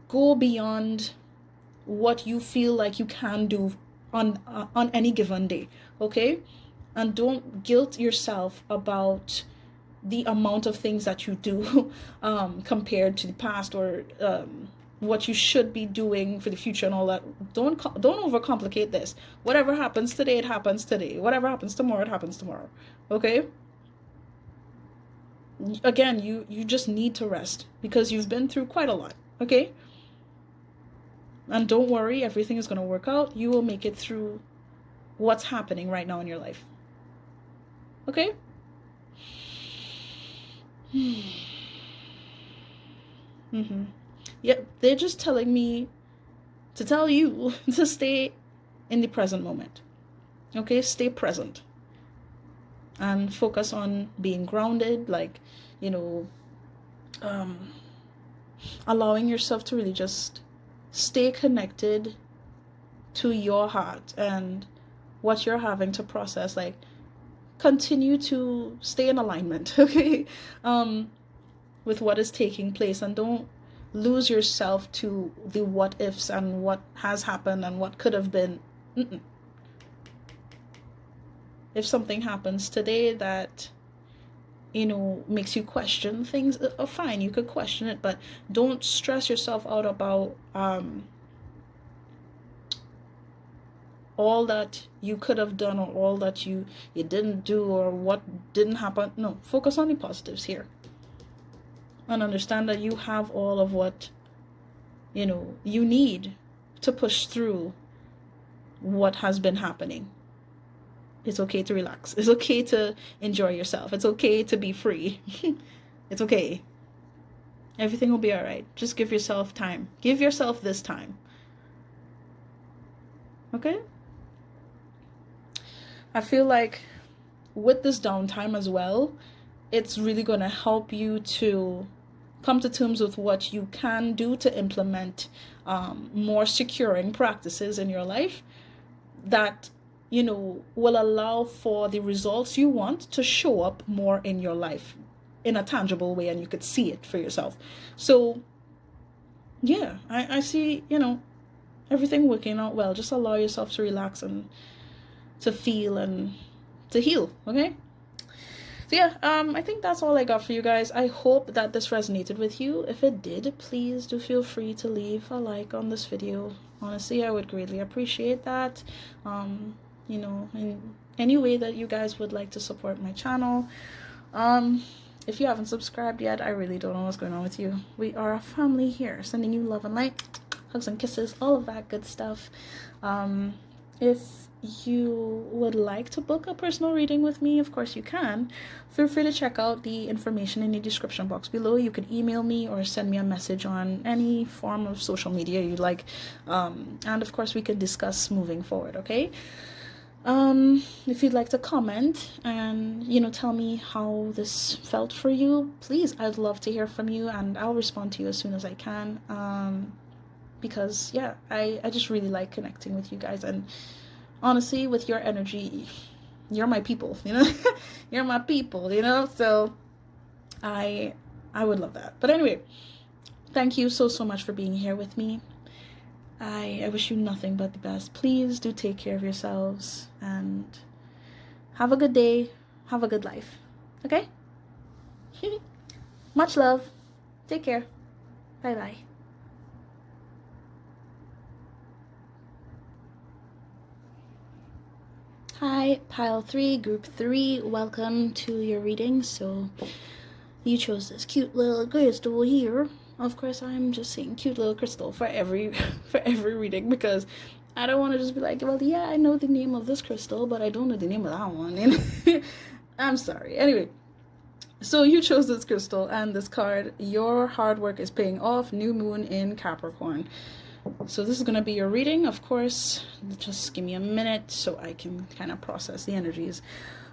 go beyond what you feel like you can do on any given day, okay? And don't guilt yourself about the amount of things that you do compared to the past or what you should be doing for the future and all that. Don't overcomplicate this. Whatever happens today, it happens today. Whatever happens tomorrow, it happens tomorrow. Okay? Again, you just need to rest because you've been through quite a lot. Okay? And don't worry, everything is going to work out. You will make it through what's happening right now in your life. Okay? Mm-hmm. Yep, they're just telling me to tell you to stay in the present moment. Okay, stay present. And focus on being grounded, like, allowing yourself to really just stay connected to your heart and what you're having to process. Like, continue to stay in alignment, okay, with what is taking place, and don't lose yourself to the what ifs and what has happened and what could have been. if something happens today that, you know, makes you question things, fine, you could question it, but don't stress yourself out about all that you could have done, or all that you didn't do, or what didn't happen. No, focus on the positives here, and understand that you have all of what, you know, you need to push through what has been happening. It's okay to relax. It's okay to enjoy yourself. It's okay to be free. It's okay. Everything will be all right. Just give yourself time. Give yourself this time. Okay? I feel like with this downtime as well, it's really going to help you to come to terms with what you can do to implement more securing practices in your life that, you know, will allow for the results you want to show up more in your life in a tangible way, and you could see it for yourself. So yeah, I see, you know, everything working out well. Just allow yourself to relax and to feel and to heal. Okay? So yeah, I think that's all I got for you guys. I hope that this resonated with you. If it did, please do feel free to leave a like on this video. Honestly, I would greatly appreciate that. You know, in any way that you guys would like to support my channel. If you haven't subscribed yet, I really don't know what's going on with you. We are a family here, sending you love and light, hugs and kisses, all of that good stuff. If you would like to book a personal reading with me, of course you can. Feel free to check out the information in the description box below. You could email me or send me a message on any form of social media you like. And of course we can discuss moving forward, okay? If you'd like to comment and, you know, tell me how this felt for you, please, I'd love to hear from you, and I'll respond to you as soon as I can. Because yeah, I just really like connecting with you guys, and honestly, with your energy, you're my people, you know. You're my people, you know. So I would love that. But anyway, thank you so much for being here with me. I wish you nothing but the best. Please do take care of yourselves and have a good day. Have a good life. Okay? Much love. Take care. Bye bye. Hi, pile 3, group 3. Welcome to your reading. So you chose this cute little crystal here. Of course, I'm just saying cute little crystal for every reading, because I don't want to just be like, well, yeah, I know the name of this crystal, but I don't know the name of that one. And I'm sorry. Anyway, so you chose this crystal and this card. Your hard work is paying off. New moon in Capricorn. So this is going to be your reading. Of course, just give me a minute so I can kind of process the energies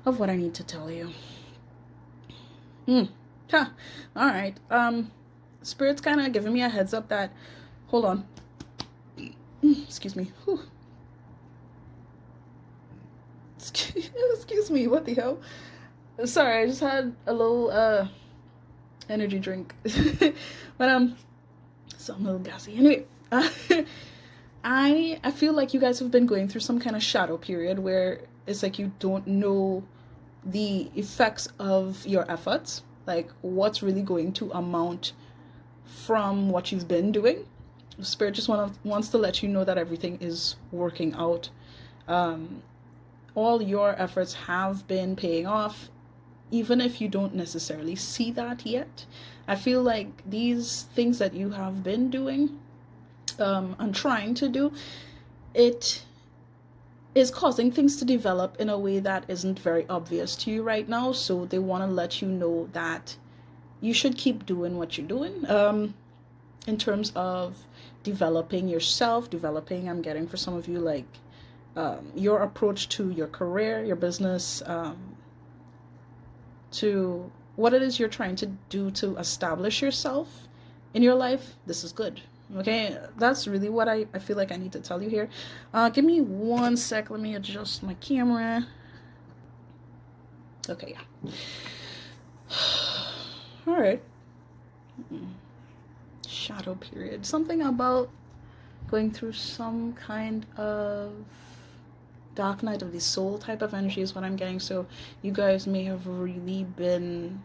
of what I need to tell you. All right. Spirit's kind of giving me a heads up that, hold on. Excuse me. Whew. Excuse me, what the hell? Sorry, I just had a little energy drink. But so I'm a little gassy. Anyway, I feel like you guys have been going through some kind of shadow period where it's like you don't know the effects of your efforts, like what's really going to amount from what you've been doing. Spirit just wants to let you know that everything is working out. All your efforts have been paying off, even if you don't necessarily see that yet. I feel like these things that you have been doing and trying to do, it is causing things to develop in a way that isn't very obvious to you right now. So they want to let you know that you should keep doing what you're doing, in terms of developing yourself, I'm getting for some of you, like, your approach to your career, your business, to what it is you're trying to do to establish yourself in your life. This is good. Okay, that's really what I feel like I need to tell you here. Give me 1 sec. Let me adjust my camera. Okay, yeah. All right. Shadow period. Something about going through some kind of dark night of the soul type of energy is what I'm getting. So you guys may have really been,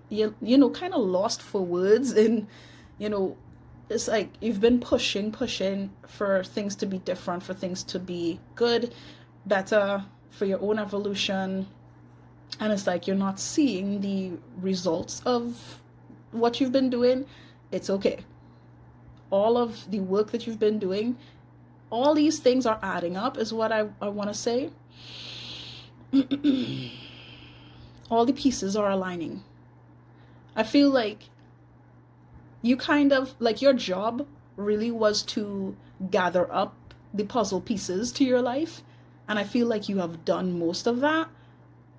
you know, kind of lost for words. And, you know, it's like you've been pushing for things to be different, for things to be good, better, for your own evolution. And it's like you're not seeing the results of what you've been doing. It's okay. All of the work that you've been doing, all these things are adding up, is what I want to say. All the pieces are aligning. I feel like you kind of, like, your job really was to gather up the puzzle pieces to your life. And I feel like you have done most of that.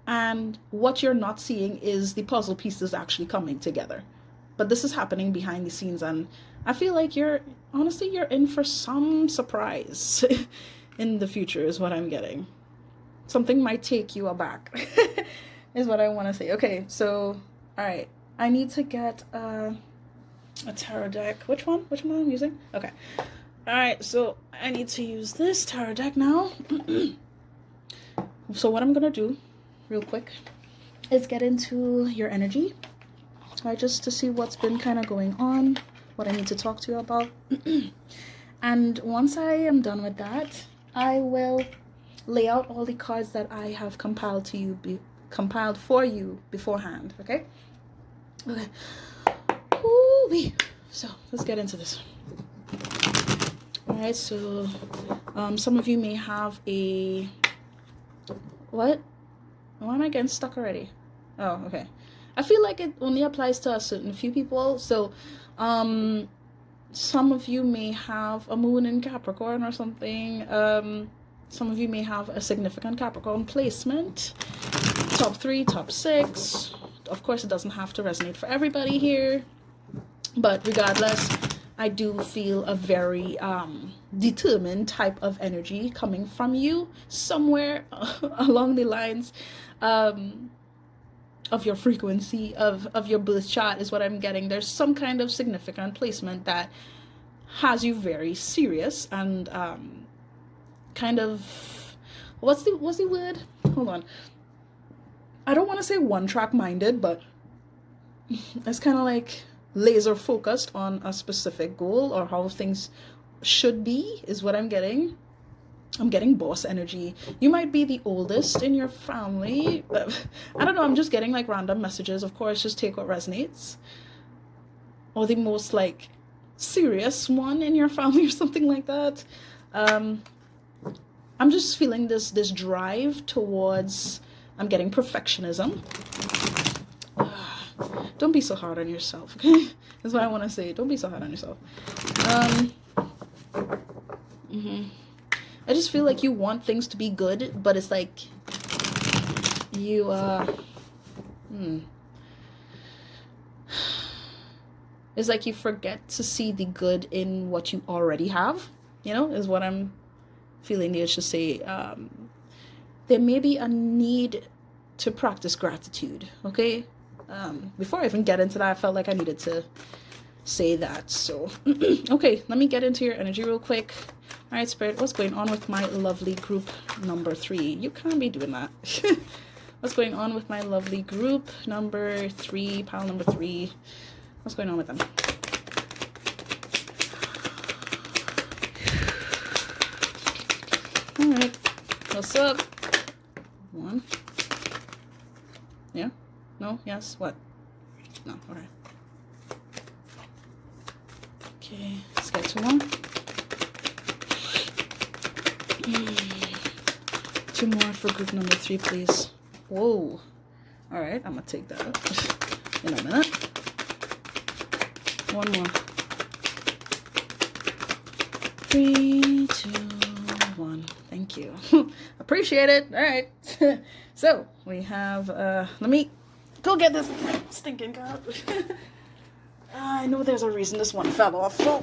And what you're not seeing is the puzzle pieces actually coming together. But this is happening behind the scenes, and I feel like you're in for some surprise in the future, is what I'm getting. Something might take you aback, is what I want to say. Okay, so, all right. I need to get a tarot deck. Which one am I using? Okay. All right, so I need to use this tarot deck now. So what I'm going to do real quick is get into your energy, right, just to see what's been kind of going on, what I need to talk to you about. And once I am done with that, I will lay out all the cards that I have compiled for you beforehand. Okay. Ooh-wee. So let's get into this. All right, so some of you may have a what? Why am I getting stuck already? Oh, okay. I feel like it only applies to a certain few people. So, some of you may have a moon in Capricorn or something. Some of you may have a significant Capricorn placement. Top 3, top 6. Of course, it doesn't have to resonate for everybody here. But regardless, I do feel a very determined type of energy coming from you somewhere along the lines of your frequency, of your birth chart, is what I'm getting. There's some kind of significant placement that has you very serious and kind of, what's the word? Hold on. I don't want to say one-track minded, but it's kind of like laser focused on a specific goal or how things should be, is what I'm getting. I'm getting boss energy. You might be the oldest in your family. I don't know. I'm just getting like random messages. Of course, just take what resonates. Or the most like serious one in your family or something like that. I'm just feeling this drive towards, I'm getting perfectionism. Don't be so hard on yourself, okay? That's what I want to say. Don't be so hard on yourself. I just feel like you want things to be good, but it's like you, it's like you forget to see the good in what you already have, you know, is what I'm feeling the urge to say. There may be a need to practice gratitude, okay? Before I even get into that, I felt like I needed to say that. So, okay, let me get into your energy real quick. All right, Spirit, what's going on with my lovely group number 3? You can't be doing that. What's going on with my lovely group number 3, pile number 3? What's going on with them? All right, what's up? 1. Yeah? No? Yes? What? No, all right. Okay, let's get to 1. 2 more for group number 3, please. Whoa. All right, I'm gonna take that in a minute. 1 more. 3, 2, 1. Thank you. Appreciate it. All right. So we have, let me go get this stinking card. I know there's a reason this one fell off. So,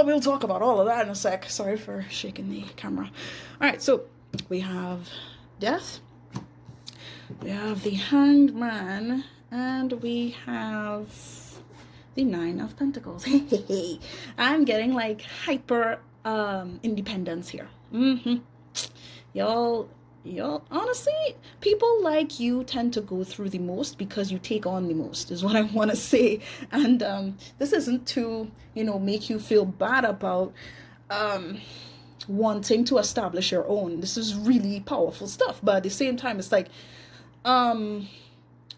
we'll talk about all of that in a sec. Sorry for shaking the camera. All right, so we have Death. We have the Hanged Man. And we have the 9 of Pentacles. I'm getting like hyper independence here. y'all honestly, people like you tend to go through the most because you take on the most, is what I want to say. And this isn't to, make you feel bad about um wanting to establish your own. This is really powerful stuff, but at the same time, it's like, um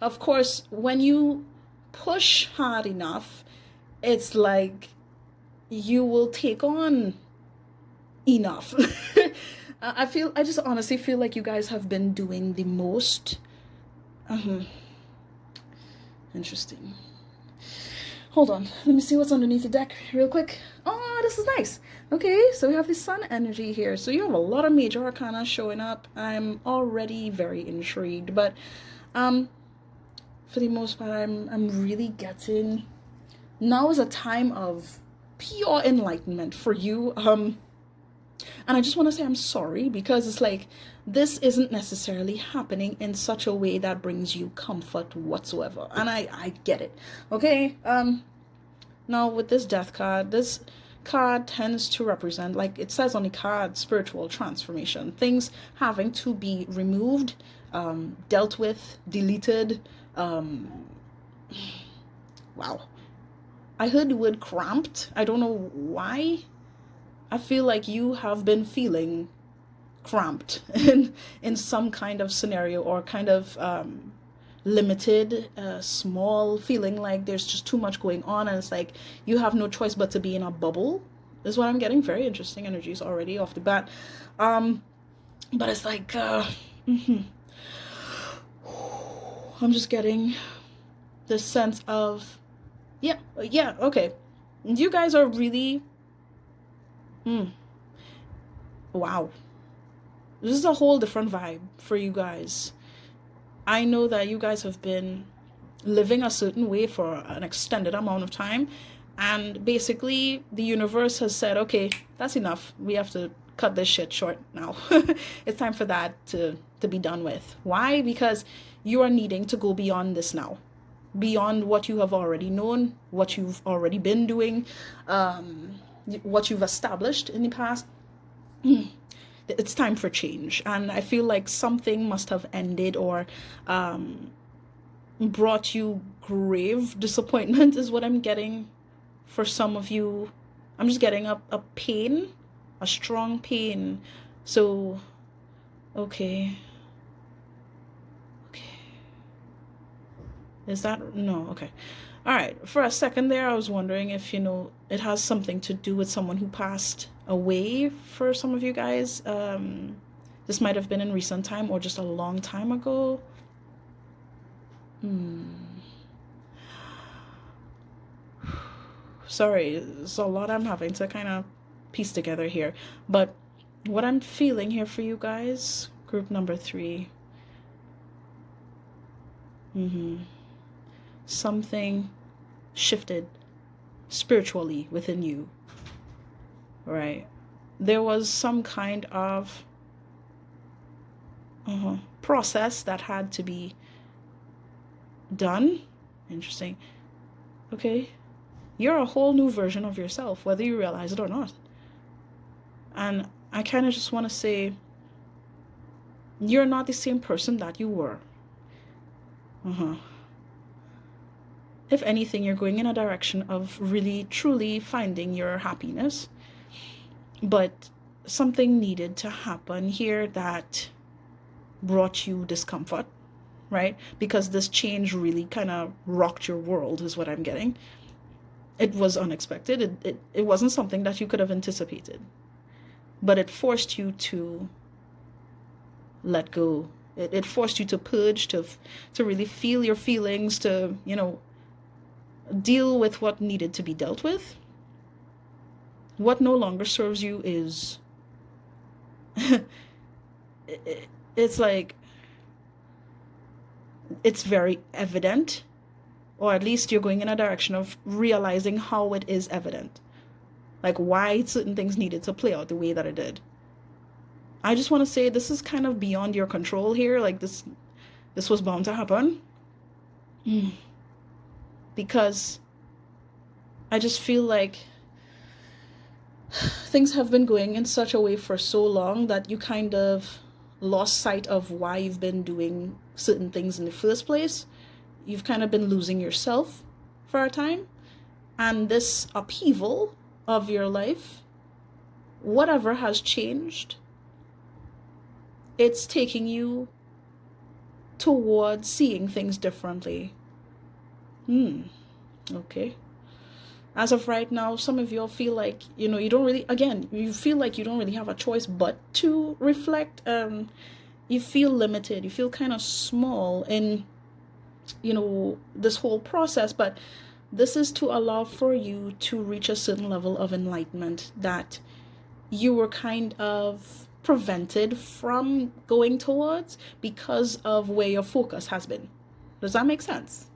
of course, when you push hard enough, it's like you will take on enough. I just honestly feel like you guys have been doing the most. Interesting. Hold on, let me see what's underneath the deck real quick. Oh, this is nice. Okay, so we have the sun energy here. So you have a lot of major arcana showing up. I'm already very intrigued, but for the most part, I'm really getting, now is a time of pure enlightenment for you. And I just want to say I'm sorry, because it's like, this isn't necessarily happening in such a way that brings you comfort whatsoever. And I get it. Okay. Now with this card tends to represent, like it says on the card, spiritual transformation, things having to be removed, dealt with, deleted. Wow. I heard the word cramped. I don't know why. I feel like you have been feeling cramped in some kind of scenario, or kind of limited, small, feeling like there's just too much going on, and it's like you have no choice but to be in a bubble, is what I'm getting. Very interesting energies already off the bat. But it's like, I'm just getting this sense of, yeah, okay. You guys are really, wow. This is a whole different vibe for you guys. I know that you guys have been living a certain way for an extended amount of time, and basically the universe has said, okay, that's enough. We have to cut this shit short now. It's time for that to be done with. Why? Because you are needing to go beyond this now, beyond what you have already known, what you've already been doing, what you've established in the past. It's time for change, and I feel like something must have ended, or brought you grave disappointment, is what I'm getting for some of you. I'm just getting a pain, a strong pain. So okay, is that, no, okay. All right, for a second there I was wondering if it has something to do with someone who passed away for some of you guys. This might have been in recent time, or just a long time ago. Sorry, it's a lot I'm having to kind of piece together here, but what I'm feeling here for you guys, group number 3, something shifted spiritually within you, right? There was some kind of process that had to be done. Interesting. Okay, you're a whole new version of yourself, whether you realize it or not. And I kind of just want to say, you're not the same person that you were. If anything, you're going in a direction of really truly finding your happiness, but something needed to happen here that brought you discomfort, right? Because this change really kind of rocked your world, is what I'm getting. It was unexpected. It wasn't something that you could have anticipated, but it forced you to let go. It forced you to purge, to really feel your feelings, to deal with what needed to be dealt with. What no longer serves you is it's like, it's very evident, or at least you're going in a direction of realizing how it is evident, like why certain things needed to play out the way that it did. I just want to say, this is kind of beyond your control here. Like this was bound to happen. Because I just feel like things have been going in such a way for so long that you kind of lost sight of why you've been doing certain things in the first place. You've kind of been losing yourself for a time. And this upheaval of your life, whatever has changed, it's taking you towards seeing things differently. Okay. As of right now, some of y'all feel like, you don't really, again, you feel like you don't really have a choice but to reflect. You feel limited. You feel kind of small in, this whole process. But this is to allow for you to reach a certain level of enlightenment that you were kind of prevented from going towards because of where your focus has been. Does that make sense?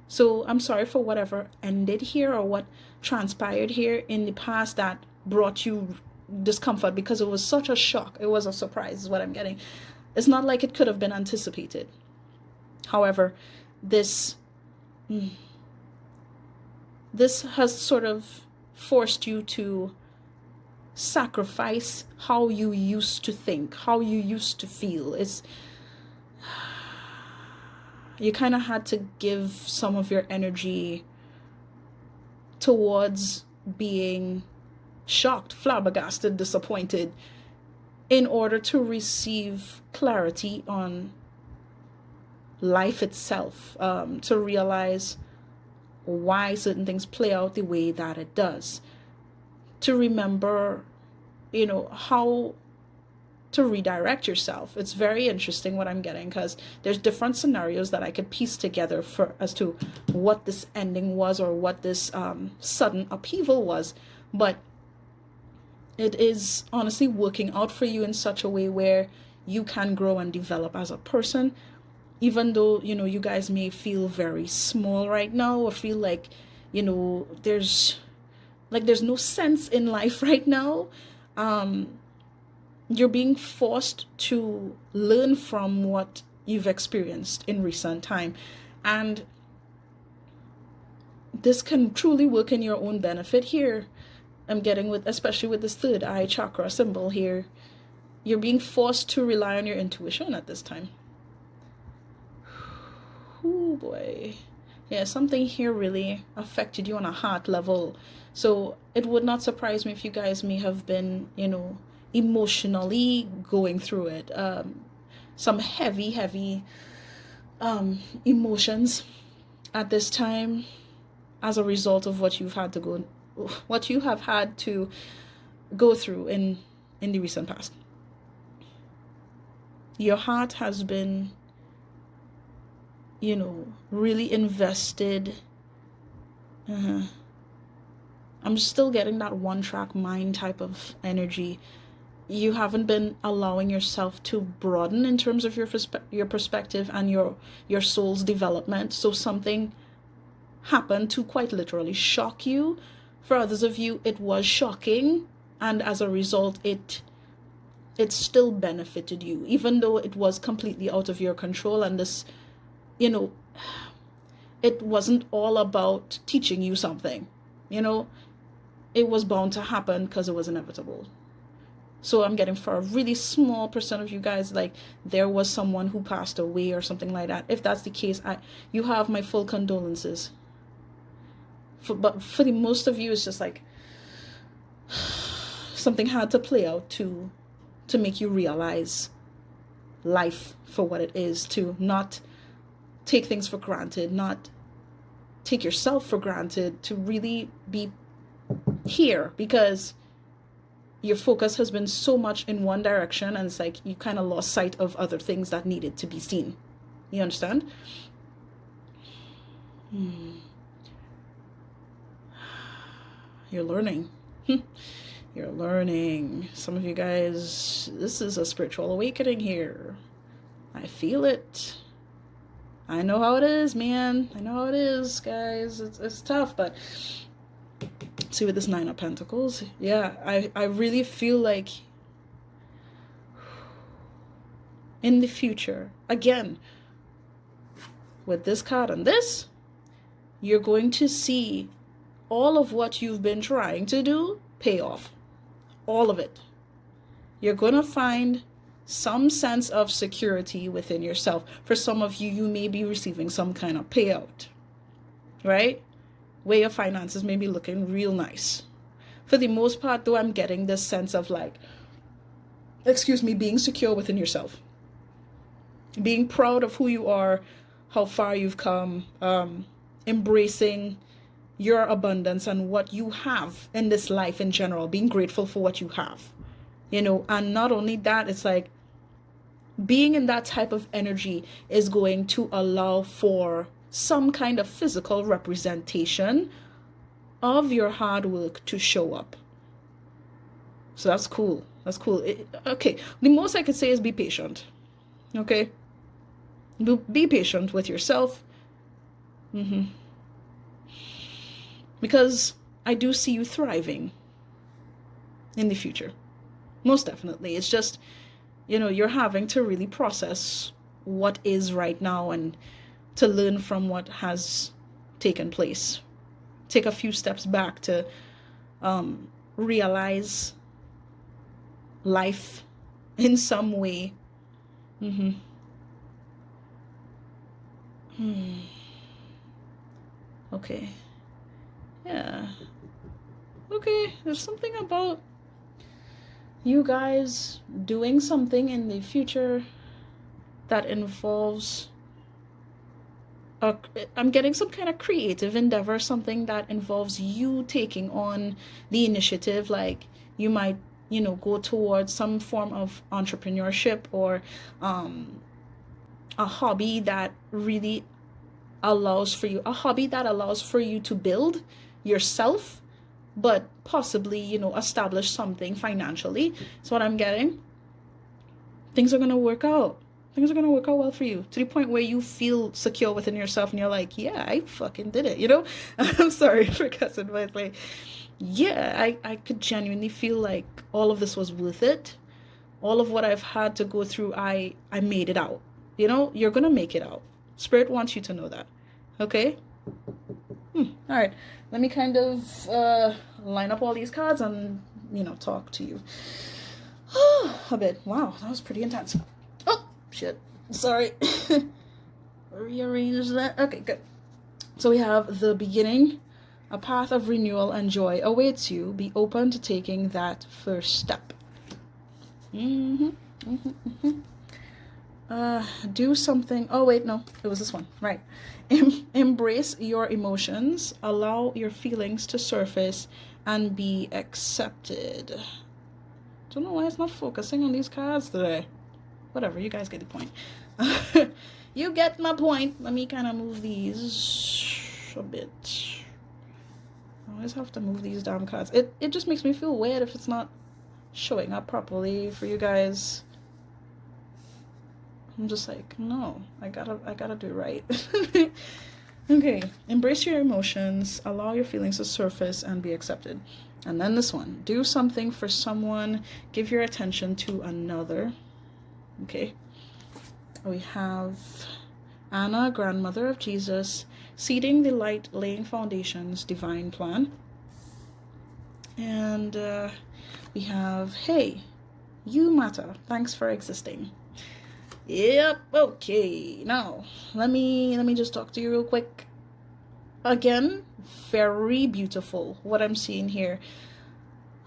So I'm sorry for whatever ended here or what transpired here in the past that brought you discomfort, because it was such a shock. It was a surprise is what I'm getting. It's not like it could have been anticipated. However, this has sort of forced you to sacrifice how you used to think, how you used to feel. You kind of had to give some of your energy towards being shocked, flabbergasted, disappointed, in order to receive clarity on life itself, to realize why certain things play out the way that it does, to remember, how to redirect yourself. It's very interesting what I'm getting, because there's different scenarios that I could piece together as to what this ending was or what this sudden upheaval was. But it is honestly working out for you in such a way where you can grow and develop as a person, even though, you guys may feel very small right now, or feel like, there's no sense in life right now. You're being forced to learn from what you've experienced in recent time. And this can truly work in your own benefit here. I'm getting especially with this third eye chakra symbol here. You're being forced to rely on your intuition at this time. Oh boy. Yeah, something here really affected you on a heart level. So it would not surprise me if you guys may have been, emotionally going through it. Some heavy emotions at this time as a result of what you have had to go through in the recent past. Your heart has been, really invested. I'm still getting that one-track mind type of energy. You haven't been allowing yourself to broaden in terms of your perspective and your soul's development. So something happened to quite literally shock you. For others of you, it was shocking, and as a result, it still benefited you, even though it was completely out of your control. And this, it wasn't all about teaching you something. It was bound to happen because it was inevitable. So I'm getting, for a really small percent of you guys, like there was someone who passed away or something like that. If that's the case, you have my full condolences. But for the most of you, it's just like something had to play out to make you realize life for what it is, to not take things for granted, not take yourself for granted, to really be here, because your focus has been so much in one direction, and it's like you kind of lost sight of other things that needed to be seen. You understand? You're learning. You're learning. Some of you guys, this is a spiritual awakening here. I feel it. I know how it is, man. I know how it is, guys. It's tough, but see, with this Nine of Pentacles, yeah, I really feel like in the future, again, with this card and this, you're going to see all of what you've been trying to do pay off. All of it. You're going to find some sense of security within yourself. For some of you, you may be receiving some kind of payout, right? Where your finances may be looking real nice. For the most part, though, I'm getting this sense of like, being secure within yourself. Being proud of who you are, how far you've come, embracing your abundance and what you have in this life in general, being grateful for what you have, and not only that, it's like being in that type of energy is going to allow for some kind of physical representation of your hard work to show up. So that's cool. Okay, the most I could say is be patient. Okay, be patient with yourself. Because I do see you thriving in the future. Most definitely. It's just, you're having to really process what is right now and to learn from what has taken place. Take a few steps back to realize life in some way. Okay. Yeah. Okay, there's something about you guys doing something in the future that involves I'm getting some kind of creative endeavor, something that involves you taking on the initiative. Like you might, go towards some form of entrepreneurship or a hobby that really allows for you to build yourself, but possibly, establish something financially. That's what I'm getting. Things are going to work out. Things are going to work out well for you, to the point where you feel secure within yourself and you're like, yeah, I fucking did it, I'm sorry for cussing, but like, yeah, I could genuinely feel like all of this was worth it. All of what I've had to go through, I made it out. You're going to make it out. Spirit wants you to know that. Okay? All right. Let me kind of line up all these cards and, talk to you a bit. Wow, that was pretty intense. Oh, shit. Sorry. Rearrange that. Okay, good. So we have the beginning. A path of renewal and joy awaits you. Be open to taking that first step. Do something. Oh, wait, no. It was this one. Right. Embrace your emotions. Allow your feelings to surface and be accepted. Don't know why it's not focusing on these cards today. Whatever, you guys get the point. You get my point. Let me kind of move these a bit. I always have to move these damn cards. It just makes me feel weird if it's not showing up properly for you guys. I'm just like, no, I gotta do it right. Okay, embrace your emotions, allow your feelings to surface and be accepted. And then this one, do something for someone, give your attention to another. Okay, we have Anna, grandmother of Jesus, seeding the light, laying foundations, divine plan. And we have, hey, you matter, thanks for existing. Yep, okay. Now, let me just talk to you real quick. Again, very beautiful what I'm seeing here.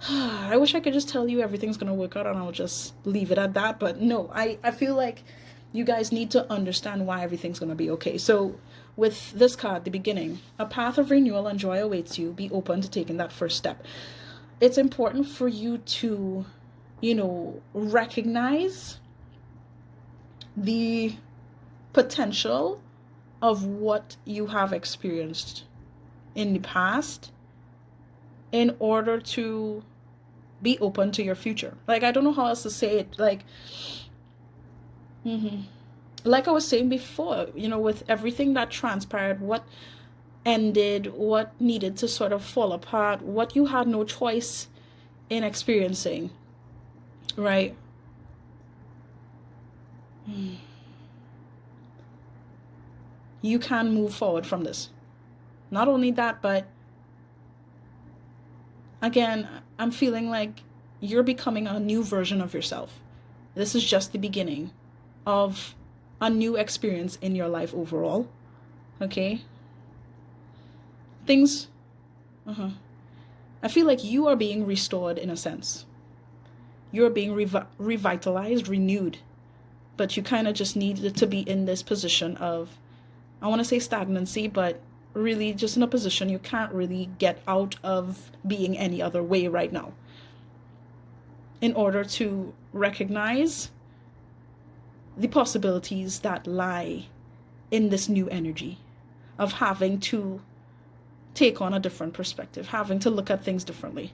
I wish I could just tell you everything's gonna work out and I'll just leave it at that, but no, I feel like you guys need to understand why everything's gonna be okay. So with this card, the beginning, a path of renewal and joy awaits you. Be open to taking that first step. It's important for you to, recognize the potential of what you have experienced in the past in order to be open to your future. Like, I don't know how else to say it. Like, like I was saying before, with everything that transpired, what ended, what needed to sort of fall apart, what you had no choice in experiencing, right? You can move forward from this. Not only that, but again, I'm feeling like you're becoming a new version of yourself. This is just the beginning of a new experience in your life overall. Okay? Things, I feel like you are being restored in a sense. You're being revitalized, renewed. But you kind of just needed to be in this position of, I want to say stagnancy, but really just in a position you can't really get out of being any other way right now, in order to recognize the possibilities that lie in this new energy of having to take on a different perspective, having to look at things differently.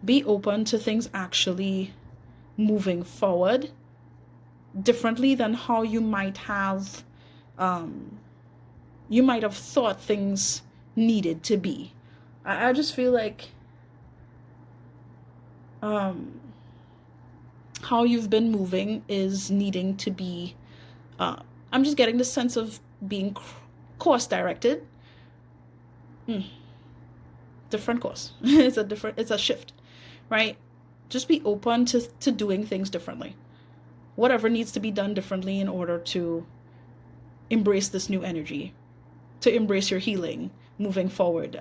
Be open to things actually moving forward differently than how you might have thought things needed to be. I just feel like how you've been moving is needing to be, I'm just getting the sense of being course directed. Different course. It's a shift, right? Just be open to doing things differently. Whatever needs to be done differently in order to embrace this new energy, to embrace your healing moving forward,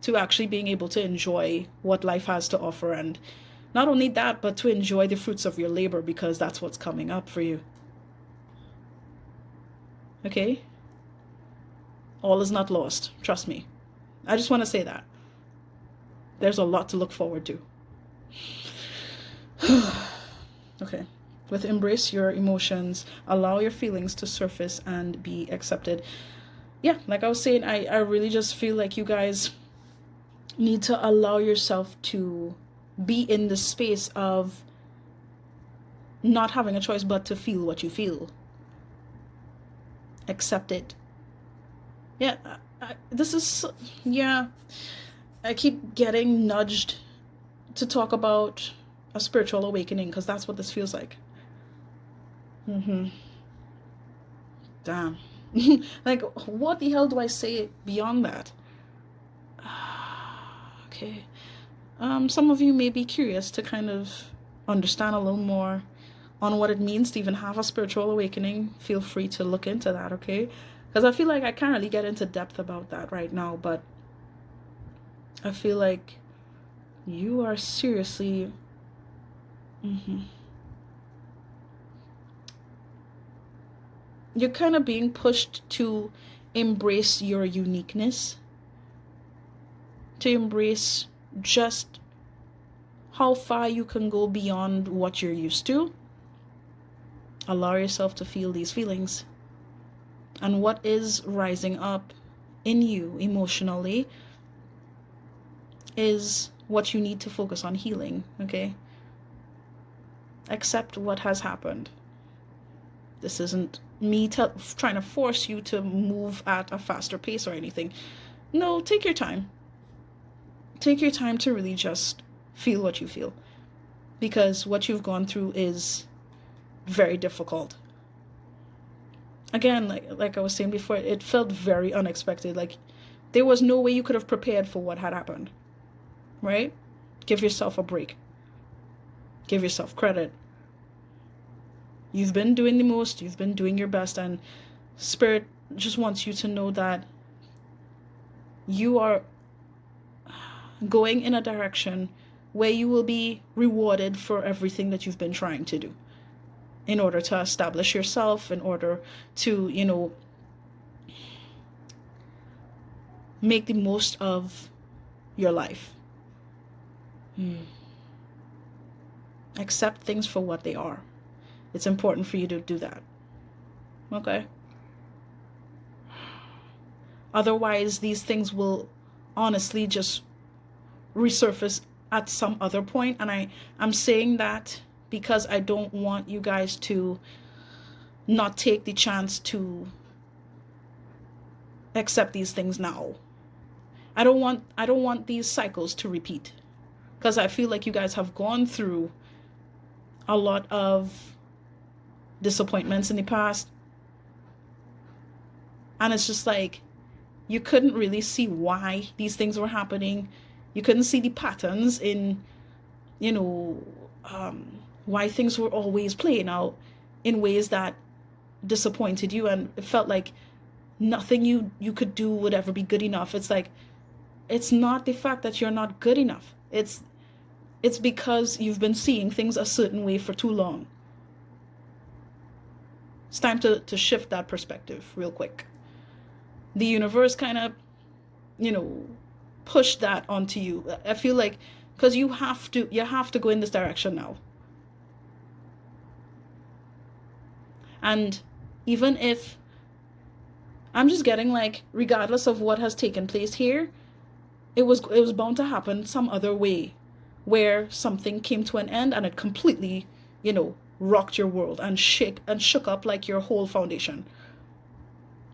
to actually being able to enjoy what life has to offer. And not only that, but to enjoy the fruits of your labor, because that's what's coming up for you. Okay? All is not lost. Trust me. I just want to say that. There's a lot to look forward to. Okay. With embrace your emotions, allow your feelings to surface and be accepted. Yeah, like I was saying, I really just feel like you guys need to allow yourself to be in the space of not having a choice but to feel what you feel. Accept it. Yeah, I keep getting nudged to talk about a spiritual awakening, because that's what this feels like. Damn. Like, what the hell do I say beyond that? Okay. Some of you may be curious to kind of understand a little more on what it means to even have a spiritual awakening. Feel free to look into that, okay? Because I feel like I can't really get into depth about that right now, but I feel like you are seriously... You're kind of being pushed to embrace your uniqueness, to embrace just how far you can go beyond what you're used to. Allow yourself to feel these feelings. And what is rising up in you emotionally is what you need to focus on healing, okay? Accept what has happened. This isn't me trying to force you to move at a faster pace or anything. No, take your time. Take your time to really just feel what you feel. Because what you've gone through is very difficult. Again, like I was saying before, it felt very unexpected. Like, there was no way you could have prepared for what had happened. Right? Give yourself a break. Give yourself credit. You've been doing the most, you've been doing your best, and Spirit just wants you to know that you are going in a direction where you will be rewarded for everything that you've been trying to do in order to establish yourself, in order to, make the most of your life. Accept things for what they are. It's important for you to do that. Okay? Otherwise, these things will honestly just resurface at some other point. And I'm saying that because I don't want you guys to not take the chance to accept these things now. I don't want these cycles to repeat. Because I feel like you guys have gone through a lot of disappointments in the past, and it's just like you couldn't really see why these things were happening. You couldn't see the patterns in why things were always playing out in ways that disappointed you, and it felt like nothing you could do would ever be good enough. It's like, it's not the fact that you're not good enough. It's because you've been seeing things a certain way for too long. It's time to shift that perspective real quick. The universe kind of, push that onto you. I feel like, because you have to go in this direction now. And even if I'm just getting like, regardless of what has taken place here, it was bound to happen some other way, where something came to an end and it completely, rocked your world and shook up like your whole foundation.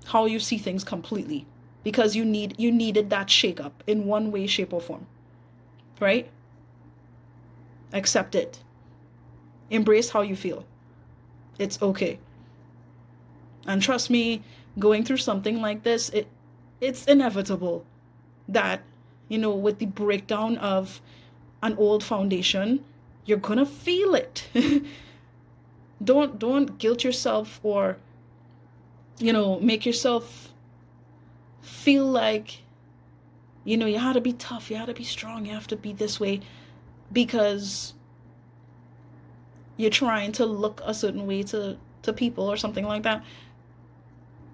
How you see things completely. Because you needed that shake up in one way, shape, or form. Right? Accept it. Embrace how you feel. It's okay. And trust me, going through something like this, it's inevitable that, with the breakdown of an old foundation, you're gonna feel it. Don't guilt yourself or, make yourself feel like, you have to be tough, you have to be strong, you have to be this way because you're trying to look a certain way to people or something like that.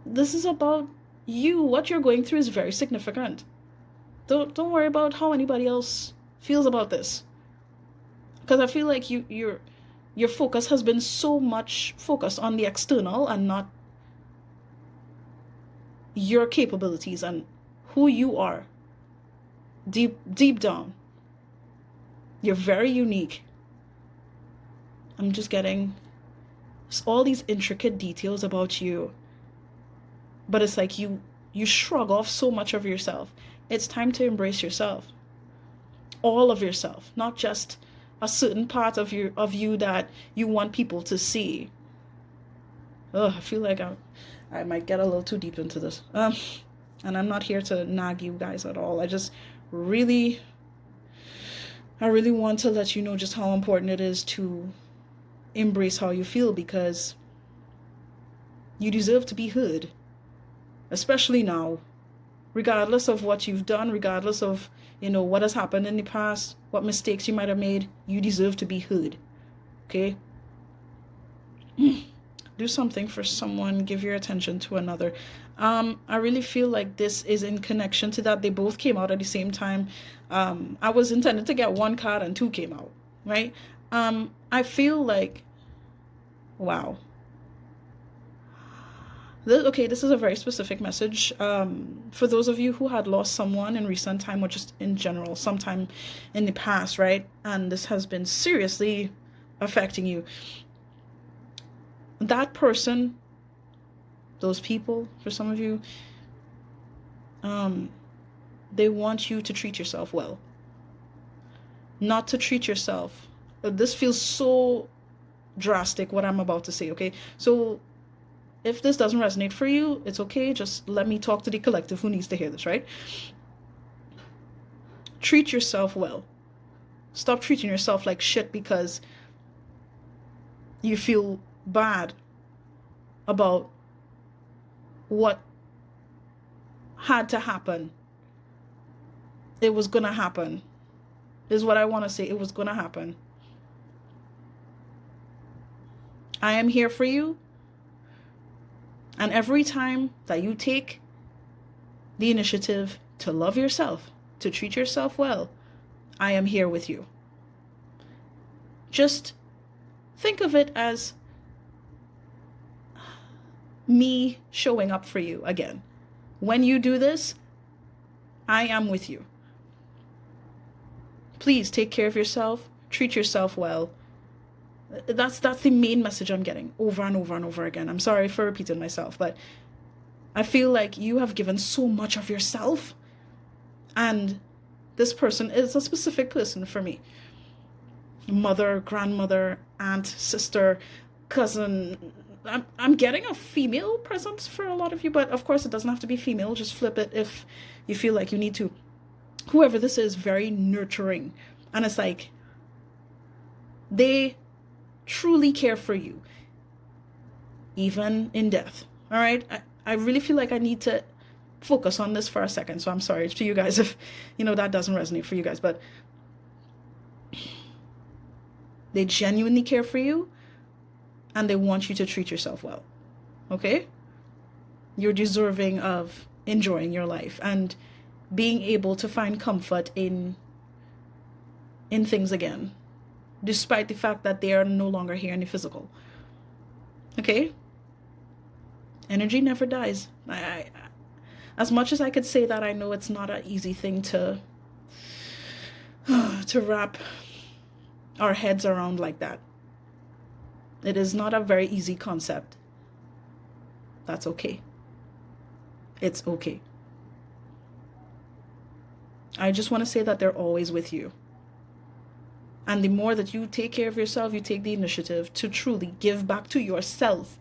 This is about you. What you're going through is very significant. Don't worry about how anybody else feels about this. Because I feel like your focus has been so much focused on the external and not your capabilities and who you are. Deep down. You're very unique. I'm just getting all these intricate details about you. But it's like you shrug off so much of yourself. It's time to embrace yourself. All of yourself, not just a certain part of you that you want people to see. I feel like I might get a little too deep into this. And I'm not here to nag you guys at all. I really want to let you know just how important it is to embrace how you feel, because you deserve to be heard. Especially now, regardless of what you've done, regardless of, what has happened in the past, what mistakes you might have made, you deserve to be heard. Okay? Do something for someone, give your attention to another. I really feel like this is in connection to that. They both came out at the same time. I was intended to get one card and two came out, right? I feel like, wow. This is a very specific message. For those of you who had lost someone in recent time, or just in general, sometime in the past, right? And this has been seriously affecting you. That person, those people, for some of you, they want you to treat yourself well. Not to treat yourself. This feels so drastic, what I'm about to say, okay? So if this doesn't resonate for you, it's okay. Just let me talk to the collective who needs to hear this, right? Treat yourself well. Stop treating yourself like shit because you feel bad about what had to happen. It was gonna happen. Is what I want to say. It was gonna happen. I am here for you. And every time that you take the initiative to love yourself, to treat yourself well, I am here with you. Just think of it as me showing up for you again. When you do this, I am with you. Please take care of yourself, treat yourself well. That's the main message I'm getting over and over and over again. I'm sorry for repeating myself, but I feel like you have given so much of yourself, and this person is a specific person for me. Mother, grandmother, aunt, sister, cousin. I'm getting a female presence for a lot of you, but of course it doesn't have to be female. Just flip it if you feel like you need to. Whoever this is, very nurturing. And it's like, they truly care for you, even in death. All right? I really feel like I need to focus on this for a second. So I'm sorry to you guys if, that doesn't resonate for you guys. But they genuinely care for you and they want you to treat yourself well. Okay? You're deserving of enjoying your life and being able to find comfort in things again, despite the fact that they are no longer here in the physical. Okay? Energy never dies. I as much as I could say that, I know it's not an easy thing to wrap our heads around like that. It is not a very easy concept. That's okay. It's okay. I just want to say that they're always with you. And the more that you take care of yourself, you take the initiative to truly give back to yourself.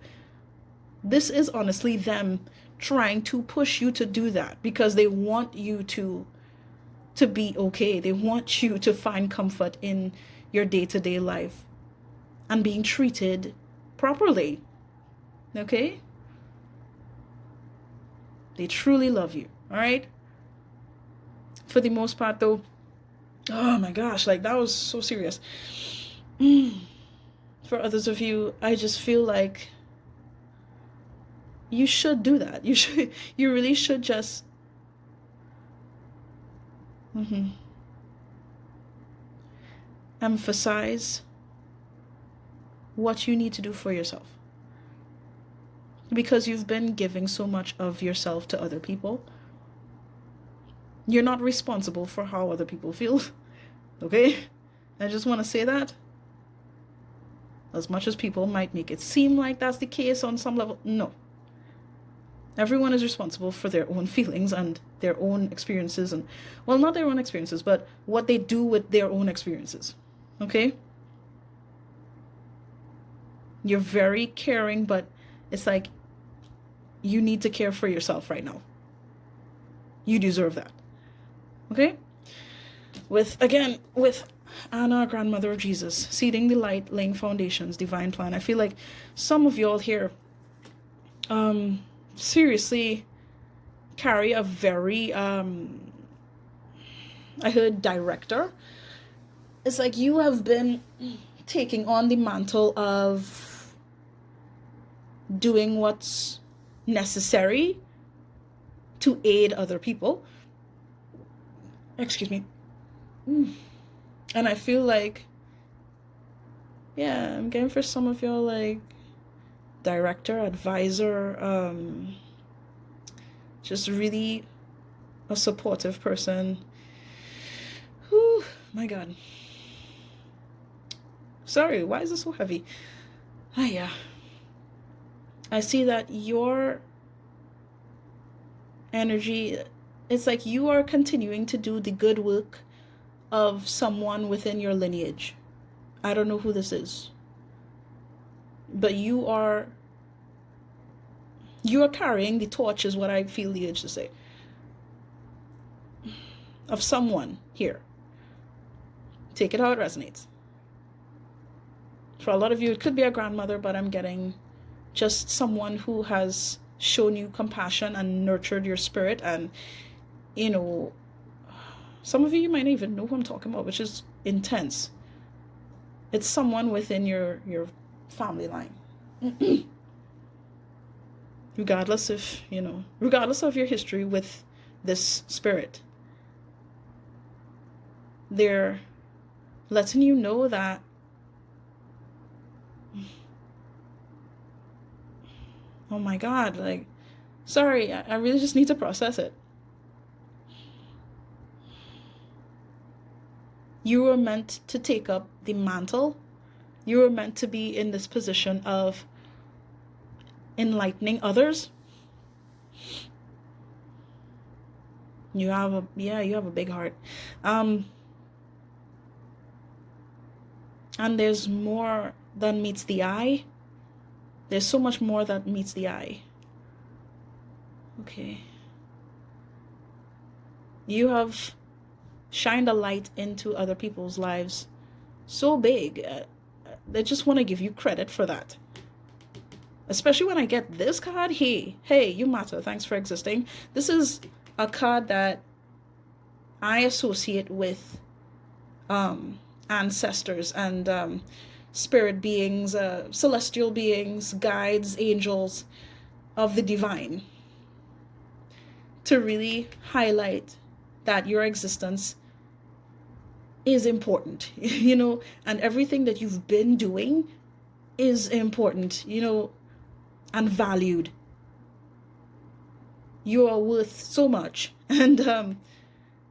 This is honestly them trying to push you to do that because they want you to be okay. They want you to find comfort in your day-to-day life and being treated properly. Okay? They truly love you. All right? For the most part, though, oh my gosh, like that was so serious. For others of you, I just feel like you should do that. You really should just emphasize what you need to do for yourself. Because you've been giving so much of yourself to other people. You're not responsible for how other people feel. Okay? I just want to say that. As much as people might make it seem like that's the case on some level, no. Everyone is responsible for their own feelings and their own experiences and, well, not their own experiences, but what they do with their own experiences. Okay? You're very caring, but it's like you need to care for yourself right now. You deserve that. Okay? With Anna, grandmother of Jesus, seeding the light, laying foundations, divine plan. I feel like some of y'all here seriously carry a very I heard director. It's like you have been taking on the mantle of doing what's necessary to aid other people. Excuse me. And I feel like, yeah, I'm getting for some of y'all like director, advisor, just really a supportive person. Whew, my God. Sorry, why is this so heavy? Yeah. I see that your energy, it's like you are continuing to do the good work of someone within your lineage. I don't know who this is. But you are carrying the torch, is what I feel the urge to say, of someone here. Take it how it resonates. For a lot of you, it could be a grandmother, but I'm getting just someone who has shown you compassion and nurtured your spirit. And, some of you might not even know who I'm talking about, which is intense. It's someone within your family line. Regardless of your history with this spirit. They're letting you know that oh my God, like, sorry, I really just need to process it. You were meant to take up the mantle. You were meant to be in this position of enlightening others. You have a big heart. And there's more than meets the eye. There's so much more that meets the eye. Okay. You have shined a light into other people's lives so big. they just want to give you credit for that. Especially when I get this card. Hey, you matter. Thanks for existing. This is a card that I associate with ancestors and spirit beings, celestial beings, guides, angels of the divine, to really highlight that your existence is important, and everything that you've been doing is important, and valued. You are worth so much. And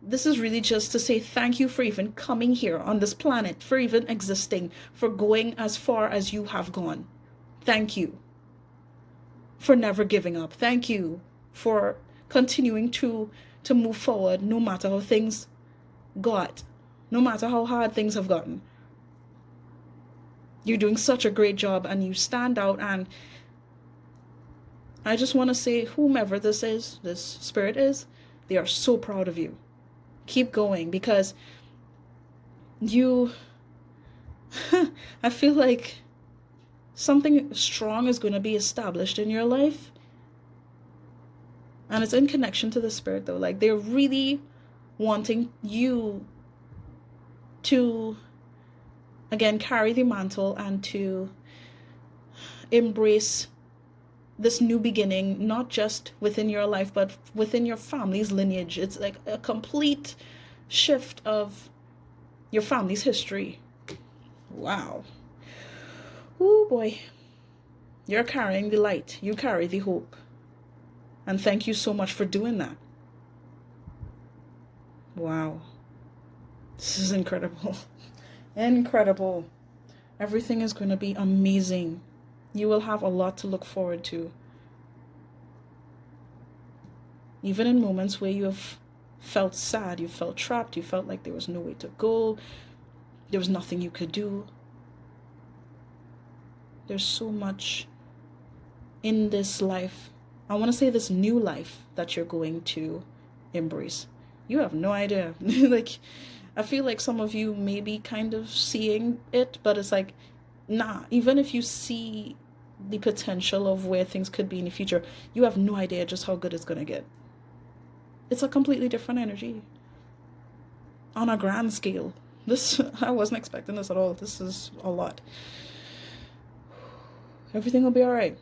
this is really just to say thank you for even coming here on this planet, for even existing, for going as far as you have gone. Thank you for never giving up. Thank you for continuing to move forward, no matter how things got, no matter how hard things have gotten. You're doing such a great job, and you stand out. And I just want to say, whomever this is, this spirit is, they are so proud of you. Keep going, because you I feel like something strong is going to be established in your life, and it's in connection to the spirit, though. Like, they're really wanting you to, again, carry the mantle and to embrace this new beginning, not just within your life, but within your family's lineage. It's like a complete shift of your family's history. Wow. Oh boy. You're carrying the light. You carry the hope. And thank you so much for doing that. Wow. This is incredible. Incredible. Everything is going to be amazing. You will have a lot to look forward to. Even in moments where you have felt sad, you felt trapped, you felt like there was no way to go, there was nothing you could do. There's so much in this life. I want to say this new life that you're going to embrace. You have no idea. Like, I feel like some of you may be kind of seeing it, but it's like, nah, even if you see the potential of where things could be in the future, you have no idea just how good it's going to get. It's a completely different energy on a grand scale. I wasn't expecting this at all. This is a lot. Everything will be all right.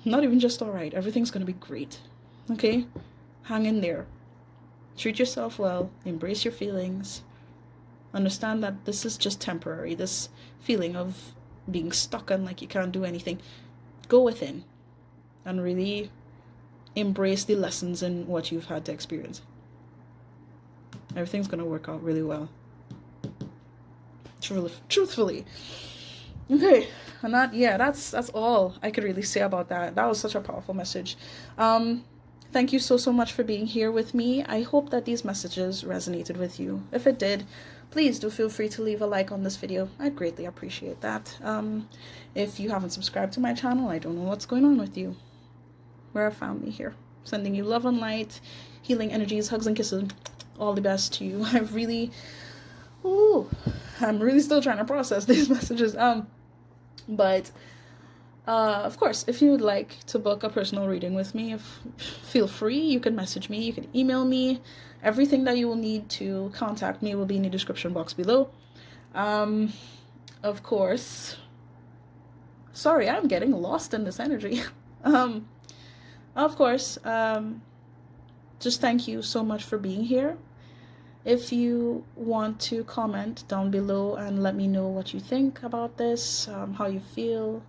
Not even just all right. Everything's going to be great. Okay? Hang in there. Treat yourself well. Embrace your feelings. Understand that this is just temporary. This feeling of being stuck and like you can't do anything. Go within and really embrace the lessons in what you've had to experience. Everything's going to work out really well. Truthfully. Okay. And that's all I could really say about that. That was such a powerful message. Thank you so much for being here with me. I hope that these messages resonated with you. If it did, please do feel free to leave a like on this video. I'd greatly appreciate that. If you haven't subscribed to my channel, I don't know what's going on with you. We're a family here. Sending you love and light, healing energies, hugs and kisses. All the best to you. I'm really still trying to process these messages. But of course, if you would like to book a personal reading with me, feel free. You can message me, you can email me. Everything that you will need to contact me will be in the description box below. Of course, sorry, I'm getting lost in this energy. Of course, just thank you so much for being here. If you want to comment down below and let me know what you think about this, how you feel,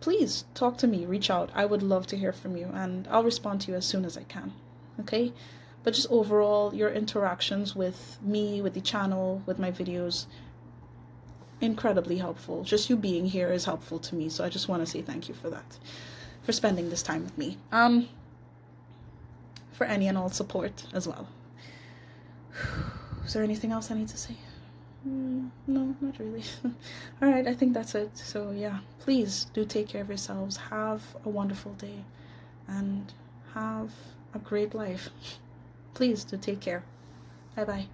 please talk to me, reach out. I would love to hear from you, and I'll respond to you as soon as I can. Okay? But just overall, your interactions with me, with the channel, with my videos, incredibly helpful. Just you being here is helpful to me, so I just want to say thank you for that, for spending this time with me. For any and all support as well. Is there anything else I need to say? No, not really. All right, I think that's it. So yeah, please do take care of yourselves. Have a wonderful day and have a great life. Please do take care. Bye bye.